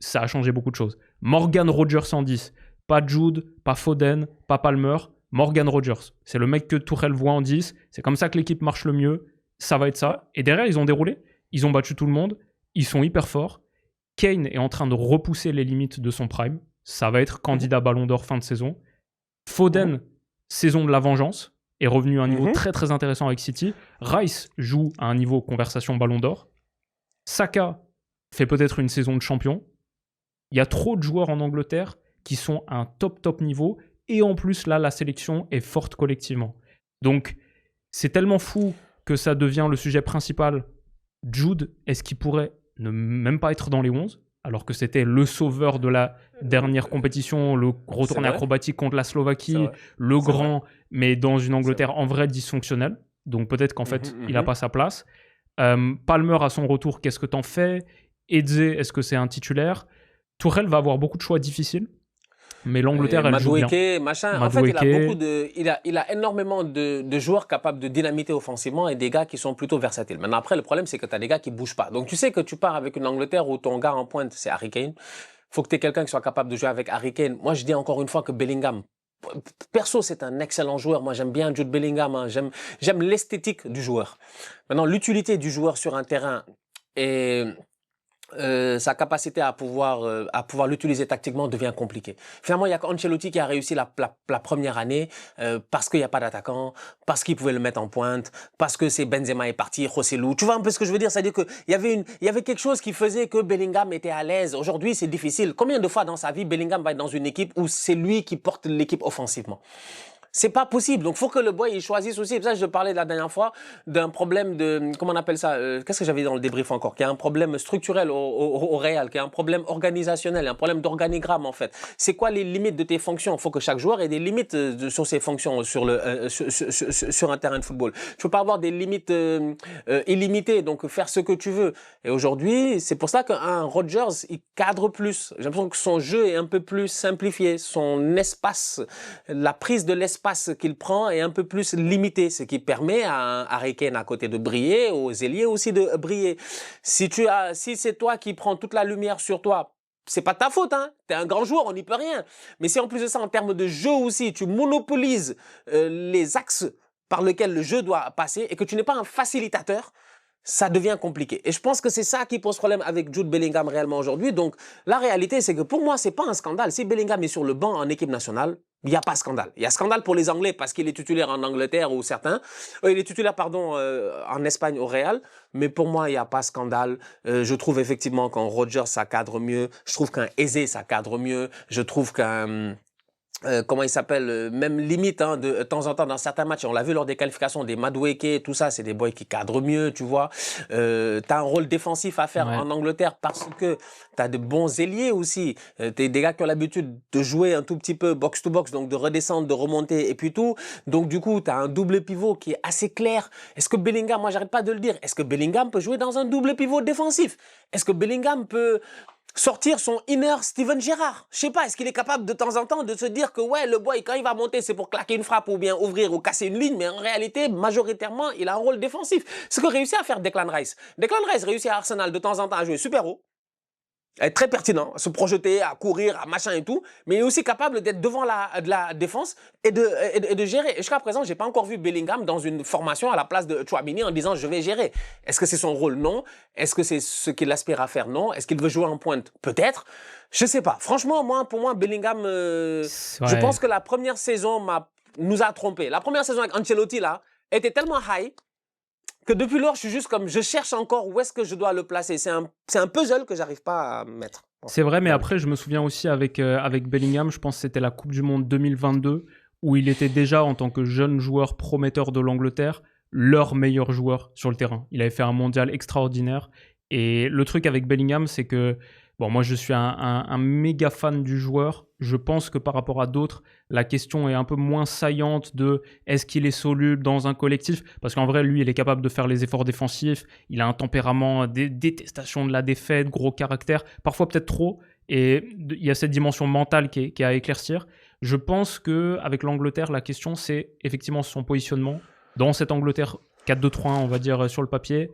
Ça a changé beaucoup de choses. Morgan Rogers en 10. Pas Jude, pas Foden, pas Palmer. Morgan Rogers. C'est le mec que Tuchel voit en 10. C'est comme ça que l'équipe marche le mieux. Ça va être ça. Et derrière, ils ont déroulé. Ils ont battu tout le monde. Ils sont hyper forts. Kane est en train de repousser les limites de son prime. Ça va être candidat Ballon d'Or fin de saison. Foden, saison de la vengeance, est revenu à un niveau très très intéressant avec City. Rice joue à un niveau conversation Ballon d'Or. Saka fait peut-être une saison de champion. Il y a trop de joueurs en Angleterre qui sont à un top niveau. Et en plus, là, la sélection est forte collectivement. Donc, c'est tellement fou que ça devient le sujet principal. Jude, est-ce qu'il pourrait ne même pas être dans les 11 alors que c'était le sauveur de la dernière compétition, le retourné acrobatique contre la Slovaquie, le grand, mais dans une Angleterre en vrai dysfonctionnelle. Donc peut-être qu'en fait, il n'a pas sa place. Palmer à son retour, qu'est-ce que t'en fais? Eze, est-ce que c'est un titulaire? Tuchel va avoir beaucoup de choix difficiles. Mais l'Angleterre, elle joue bien. Machin. En fait, il a énormément de joueurs capables de dynamiter offensivement et des gars qui sont plutôt versatiles. Maintenant, après, le problème, c'est que tu as des gars qui ne bougent pas. Donc, tu sais que tu pars avec une Angleterre où ton gars en pointe, c'est Harry Kane. Faut que tu aies quelqu'un qui soit capable de jouer avec Harry Kane. Moi, je dis encore une fois que Bellingham, perso, c'est un excellent joueur. Moi, j'aime bien Jude Bellingham. Hein. J'aime l'esthétique du joueur. Maintenant, l'utilité du joueur sur un terrain est sa capacité à pouvoir l'utiliser tactiquement devient compliquée. Finalement, il y a qu'Ancelotti qui a réussi la première année parce qu'il n'y a pas d'attaquant, parce qu'il pouvait le mettre en pointe, parce que c'est Benzema est parti, Joselu. Tu vois un peu ce que je veux dire? C'est-à-dire qu'il y avait quelque chose qui faisait que Bellingham était à l'aise. Aujourd'hui, c'est difficile. Combien de fois dans sa vie, Bellingham va être dans une équipe où c'est lui qui porte l'équipe offensivement? C'est pas possible. Donc, faut que le boy, il choisisse aussi. C'est pour ça, je parlais la dernière fois d'un problème comment on appelle ça? Qu'est-ce que j'avais dit dans le débrief encore? Qu'il y a un problème structurel au Real, qu'il y a un problème organisationnel, un problème d'organigramme, en fait. C'est quoi les limites de tes fonctions? Faut que chaque joueur ait des limites sur ses fonctions sur un terrain de football. Tu peux pas avoir des limites illimitées, donc faire ce que tu veux. Et aujourd'hui, c'est pour ça qu'un Rodgers, il cadre plus. J'ai l'impression que son jeu est un peu plus simplifié. Son espace, la prise de l'espace qu'il prend est un peu plus limité, ce qui permet à un Harry Kane à côté de briller, aux ailiers aussi de briller. Si c'est toi qui prends toute la lumière sur toi, c'est pas ta faute, hein. T'es un grand joueur, on n'y peut rien. Mais si en plus de ça, en termes de jeu aussi, tu monopolises les axes par lesquels le jeu doit passer et que tu n'es pas un facilitateur, ça devient compliqué. Et je pense que c'est ça qui pose problème avec Jude Bellingham réellement aujourd'hui. Donc, la réalité, c'est que pour moi, c'est pas un scandale. Si Bellingham est sur le banc en équipe nationale, il n'y a pas scandale. Il y a scandale pour les Anglais parce qu'il est titulaire en Angleterre ou certains. Il est titulaire, pardon, en Espagne au Real. Mais pour moi, il n'y a pas scandale. Je trouve effectivement qu'un Rodgers, ça cadre mieux. Je trouve qu'un Eze, ça cadre mieux. Je trouve qu'un... comment il s'appelle, même limite, hein, de temps en temps dans certains matchs, on l'a vu lors des qualifications, des Madueke, tout ça, c'est des boys qui cadrent mieux, tu vois. T'as un rôle défensif à faire en Angleterre parce que t'as de bons ailiers aussi. T'es des gars qui ont l'habitude de jouer un tout petit peu box to box, donc de redescendre, de remonter et puis tout. Donc du coup, t'as un double pivot qui est assez clair. Est-ce que Bellingham, moi j'arrête pas de le dire, est-ce que Bellingham peut jouer dans un double pivot défensif? Est-ce que Bellingham peut sortir son inner Steven Gerrard? Je sais pas, est-ce qu'il est capable de temps en temps de se dire que ouais, le boy, quand il va monter, c'est pour claquer une frappe ou bien ouvrir ou casser une ligne, mais en réalité, majoritairement, il a un rôle défensif. Ce que réussit à faire Declan Rice. Declan Rice réussit à Arsenal de temps en temps à jouer super haut, être très pertinent, à se projeter, à courir, à machin et tout, mais il est aussi capable d'être devant la défense et de gérer. Et jusqu'à présent, j'ai pas encore vu Bellingham dans une formation à la place de Tchouaméni en disant je vais gérer. Est-ce que c'est son rôle? Non. Est-ce que c'est ce qu'il aspire à faire? Non. Est-ce qu'il veut jouer en pointe? Peut-être. Je sais pas. Franchement, pour moi, Bellingham, je pense que la première saison nous a trompés. La première saison avec Ancelotti, là, était tellement high que depuis lors, je suis juste comme, je cherche encore où est-ce que je dois le placer. C'est un puzzle que j'arrive pas à mettre. C'est vrai, mais après, je me souviens aussi avec Bellingham, je pense que c'était la Coupe du Monde 2022, où il était déjà, en tant que jeune joueur prometteur de l'Angleterre, leur meilleur joueur sur le terrain. Il avait fait un mondial extraordinaire. Et le truc avec Bellingham, c'est que, bon, moi, je suis un méga fan du joueur. Je pense que par rapport à d'autres, la question est un peu moins saillante de est-ce qu'il est soluble dans un collectif? Parce qu'en vrai, lui, il est capable de faire les efforts défensifs. Il a un tempérament, détestation de la défaite, gros caractère, parfois peut-être trop. Et il y a cette dimension mentale qui est à éclaircir. Je pense qu'avec l'Angleterre, la question, c'est effectivement son positionnement. Dans cette Angleterre 4-2-3-1, on va dire, sur le papier,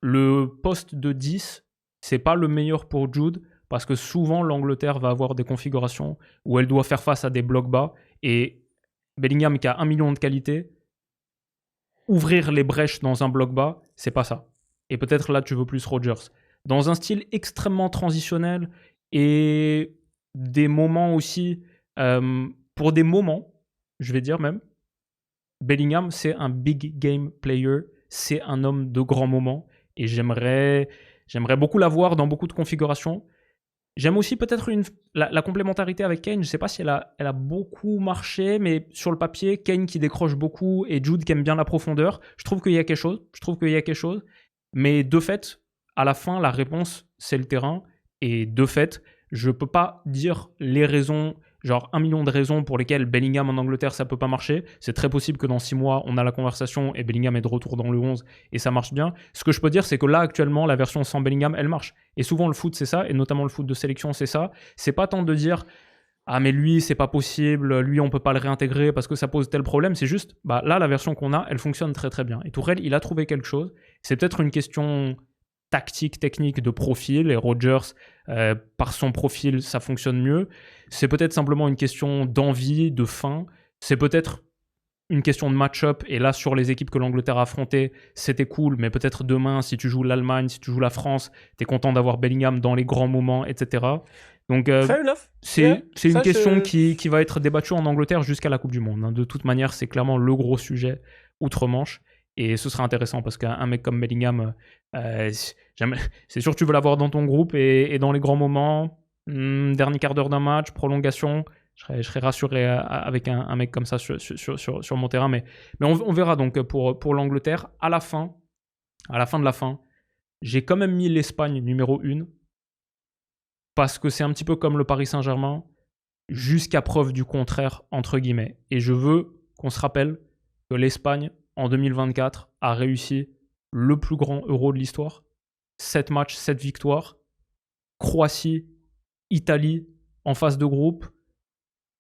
le poste de 10, c'est pas le meilleur pour Jude, parce que souvent l'Angleterre va avoir des configurations où elle doit faire face à des blocs bas, et Bellingham qui a 1 million de qualités, ouvrir les brèches dans un bloc bas, c'est pas ça. Et peut-être là tu veux plus Rodgers. Dans un style extrêmement transitionnel, et des moments aussi, pour des moments, je vais dire même, Bellingham c'est un big game player, c'est un homme de grands moments, et j'aimerais beaucoup l'avoir dans beaucoup de configurations. J'aime aussi peut-être la complémentarité avec Kane. Je ne sais pas si elle a beaucoup marché, mais sur le papier, Kane qui décroche beaucoup et Jude qui aime bien la profondeur, je trouve qu'il y a quelque chose. Mais de fait, à la fin, la réponse, c'est le terrain. Et de fait, je ne peux pas dire les raisons, genre 1 million de raisons pour lesquelles Bellingham en Angleterre, ça ne peut pas marcher. C'est très possible que dans 6 mois, on a la conversation et Bellingham est de retour dans le 11 et ça marche bien. Ce que je peux dire, c'est que là, actuellement, la version sans Bellingham, elle marche. Et souvent, le foot, c'est ça, et notamment le foot de sélection, c'est ça. C'est pas tant de dire « Ah, mais lui, c'est pas possible, lui, on peut pas le réintégrer parce que ça pose tel problème. » C'est juste, là, la version qu'on a, elle fonctionne très très bien. Et Tourelle, il a trouvé quelque chose. C'est peut-être une question tactique, technique, de profil, et Rodgers, par son profil, ça fonctionne mieux. C'est peut-être simplement une question d'envie, de faim. C'est peut-être une question de match-up. Et là, sur les équipes que l'Angleterre a affrontées, c'était cool. Mais peut-être demain, si tu joues l'Allemagne, si tu joues la France, tu es content d'avoir Bellingham dans les grands moments, etc. Donc, c'est une question qui va être débattue en Angleterre jusqu'à la Coupe du Monde. Hein. De toute manière, c'est clairement le gros sujet outre-Manche. Et ce sera intéressant parce qu'un mec comme Bellingham, c'est sûr que tu veux l'avoir dans ton groupe et dans les grands moments, dernier quart d'heure d'un match, prolongation, je serais rassuré avec un mec comme ça sur mon terrain. Mais on verra donc pour l'Angleterre. À la fin de la fin, j'ai quand même mis l'Espagne numéro 1 parce que c'est un petit peu comme le Paris Saint-Germain, jusqu'à preuve du contraire, entre guillemets. Et je veux qu'on se rappelle que l'Espagne, en 2024, a réussi le plus grand Euro de l'histoire. 7 matchs, 7 victoires. Croatie, Italie en phase de groupe.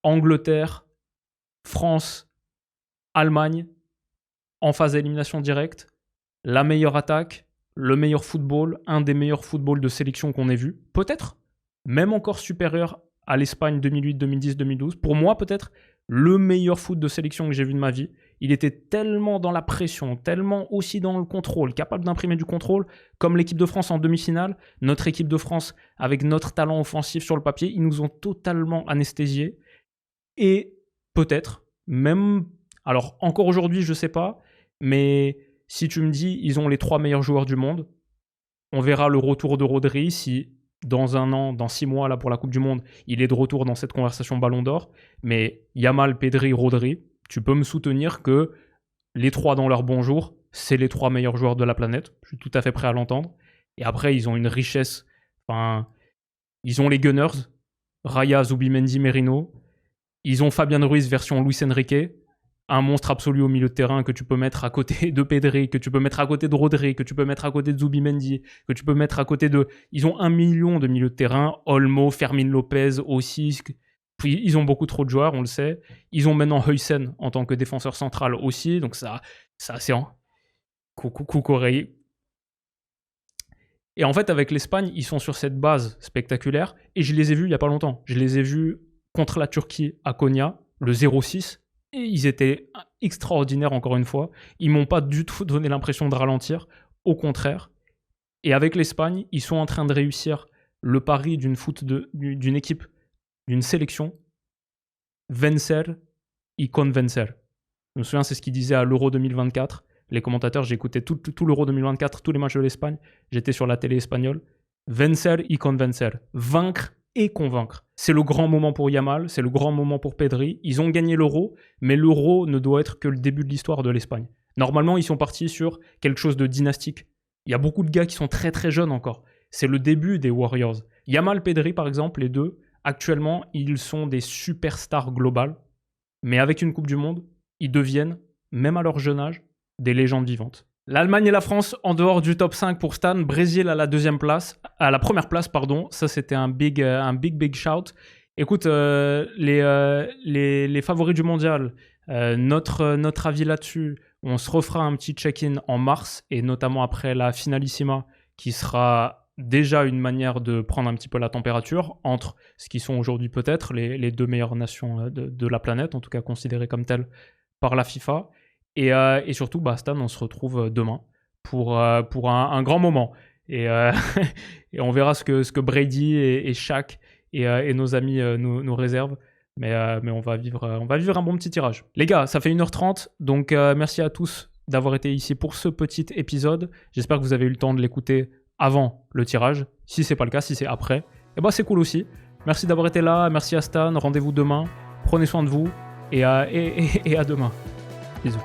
Angleterre, France, Allemagne en phase d'élimination directe. La meilleure attaque, le meilleur football, un des meilleurs footballs de sélection qu'on ait vu. Peut-être même encore supérieur à l'Espagne 2008, 2010, 2012. Pour moi, peut-être le meilleur foot de sélection que j'ai vu de ma vie. Il était tellement dans la pression, tellement aussi dans le contrôle, capable d'imprimer du contrôle, comme l'équipe de France en demi-finale. Notre équipe de France, avec notre talent offensif sur le papier, ils nous ont totalement anesthésiés. Et peut-être, même... Alors, encore aujourd'hui, je ne sais pas, mais si tu me dis, ils ont les 3 meilleurs joueurs du monde, on verra le retour de Rodri si... Dans un an, dans 6 mois, là, pour la Coupe du Monde, il est de retour dans cette conversation Ballon d'Or. Mais Yamal, Pedri, Rodri, tu peux me soutenir que les 3 dans leur bon jour, c'est les 3 meilleurs joueurs de la planète. Je suis tout à fait prêt à l'entendre. Et après, ils ont une richesse. Enfin, ils ont les Gunners, Raya, Zubimendi, Merino. Ils ont Fabian Ruiz version Luis Enrique. Un monstre absolu au milieu de terrain que tu peux mettre à côté de Pedri, que tu peux mettre à côté de Rodri, que tu peux mettre à côté de Zubimendi, que tu peux mettre à côté de... Ils ont 1 million de milieux de terrain, Olmo, Fermin Lopez aussi. Puis ils ont beaucoup trop de joueurs, on le sait. Ils ont maintenant Huysen en tant que défenseur central aussi, donc ça c'est en... Coucou oreille. Et en fait, avec l'Espagne, ils sont sur cette base spectaculaire, et je les ai vus il n'y a pas longtemps. Je les ai vus contre la Turquie à Konya, le 0-6. Et ils étaient extraordinaires, encore une fois. Ils m'ont pas du tout donné l'impression de ralentir. Au contraire. Et avec l'Espagne, ils sont en train de réussir le pari d'une équipe, d'une sélection. Vencer y convencer. Je me souviens, c'est ce qu'ils disaient à l'Euro 2024. Les commentateurs, j'ai écouté tout l'Euro 2024, tous les matchs de l'Espagne. J'étais sur la télé espagnole. Vencer y convencer. Vaincre et convaincre. C'est le grand moment pour Yamal, c'est le grand moment pour Pedri. Ils ont gagné l'Euro, mais l'Euro ne doit être que le début de l'histoire de l'Espagne. Normalement, ils sont partis sur quelque chose de dynastique. Il y a beaucoup de gars qui sont très très jeunes encore. C'est le début des Warriors. Yamal, Pedri, par exemple, les deux, actuellement, ils sont des superstars globales. Mais avec une Coupe du Monde, ils deviennent, même à leur jeune âge, des légendes vivantes. L'Allemagne et la France en dehors du top 5 pour Stan. Brésil à la première place, pardon. Ça, c'était un big shout. Écoute, les favoris du mondial, notre avis là-dessus, on se refera un petit check-in en mars et notamment après la finalissima qui sera déjà une manière de prendre un petit peu la température entre ce qui sont aujourd'hui peut-être les 2 meilleures nations de la planète, en tout cas considérées comme telles par la FIFA. Et surtout, Stan, on se retrouve demain pour un grand moment. Et on verra ce que Brady et Shaq et nos amis nous réservent. Mais on va vivre un bon petit tirage. Les gars, ça fait 1h30, donc merci à tous d'avoir été ici pour ce petit épisode. J'espère que vous avez eu le temps de l'écouter avant le tirage. Si c'est pas le cas, si c'est après, c'est cool aussi. Merci d'avoir été là, merci à Stan, rendez-vous demain. Prenez soin de vous et à demain. Bisous.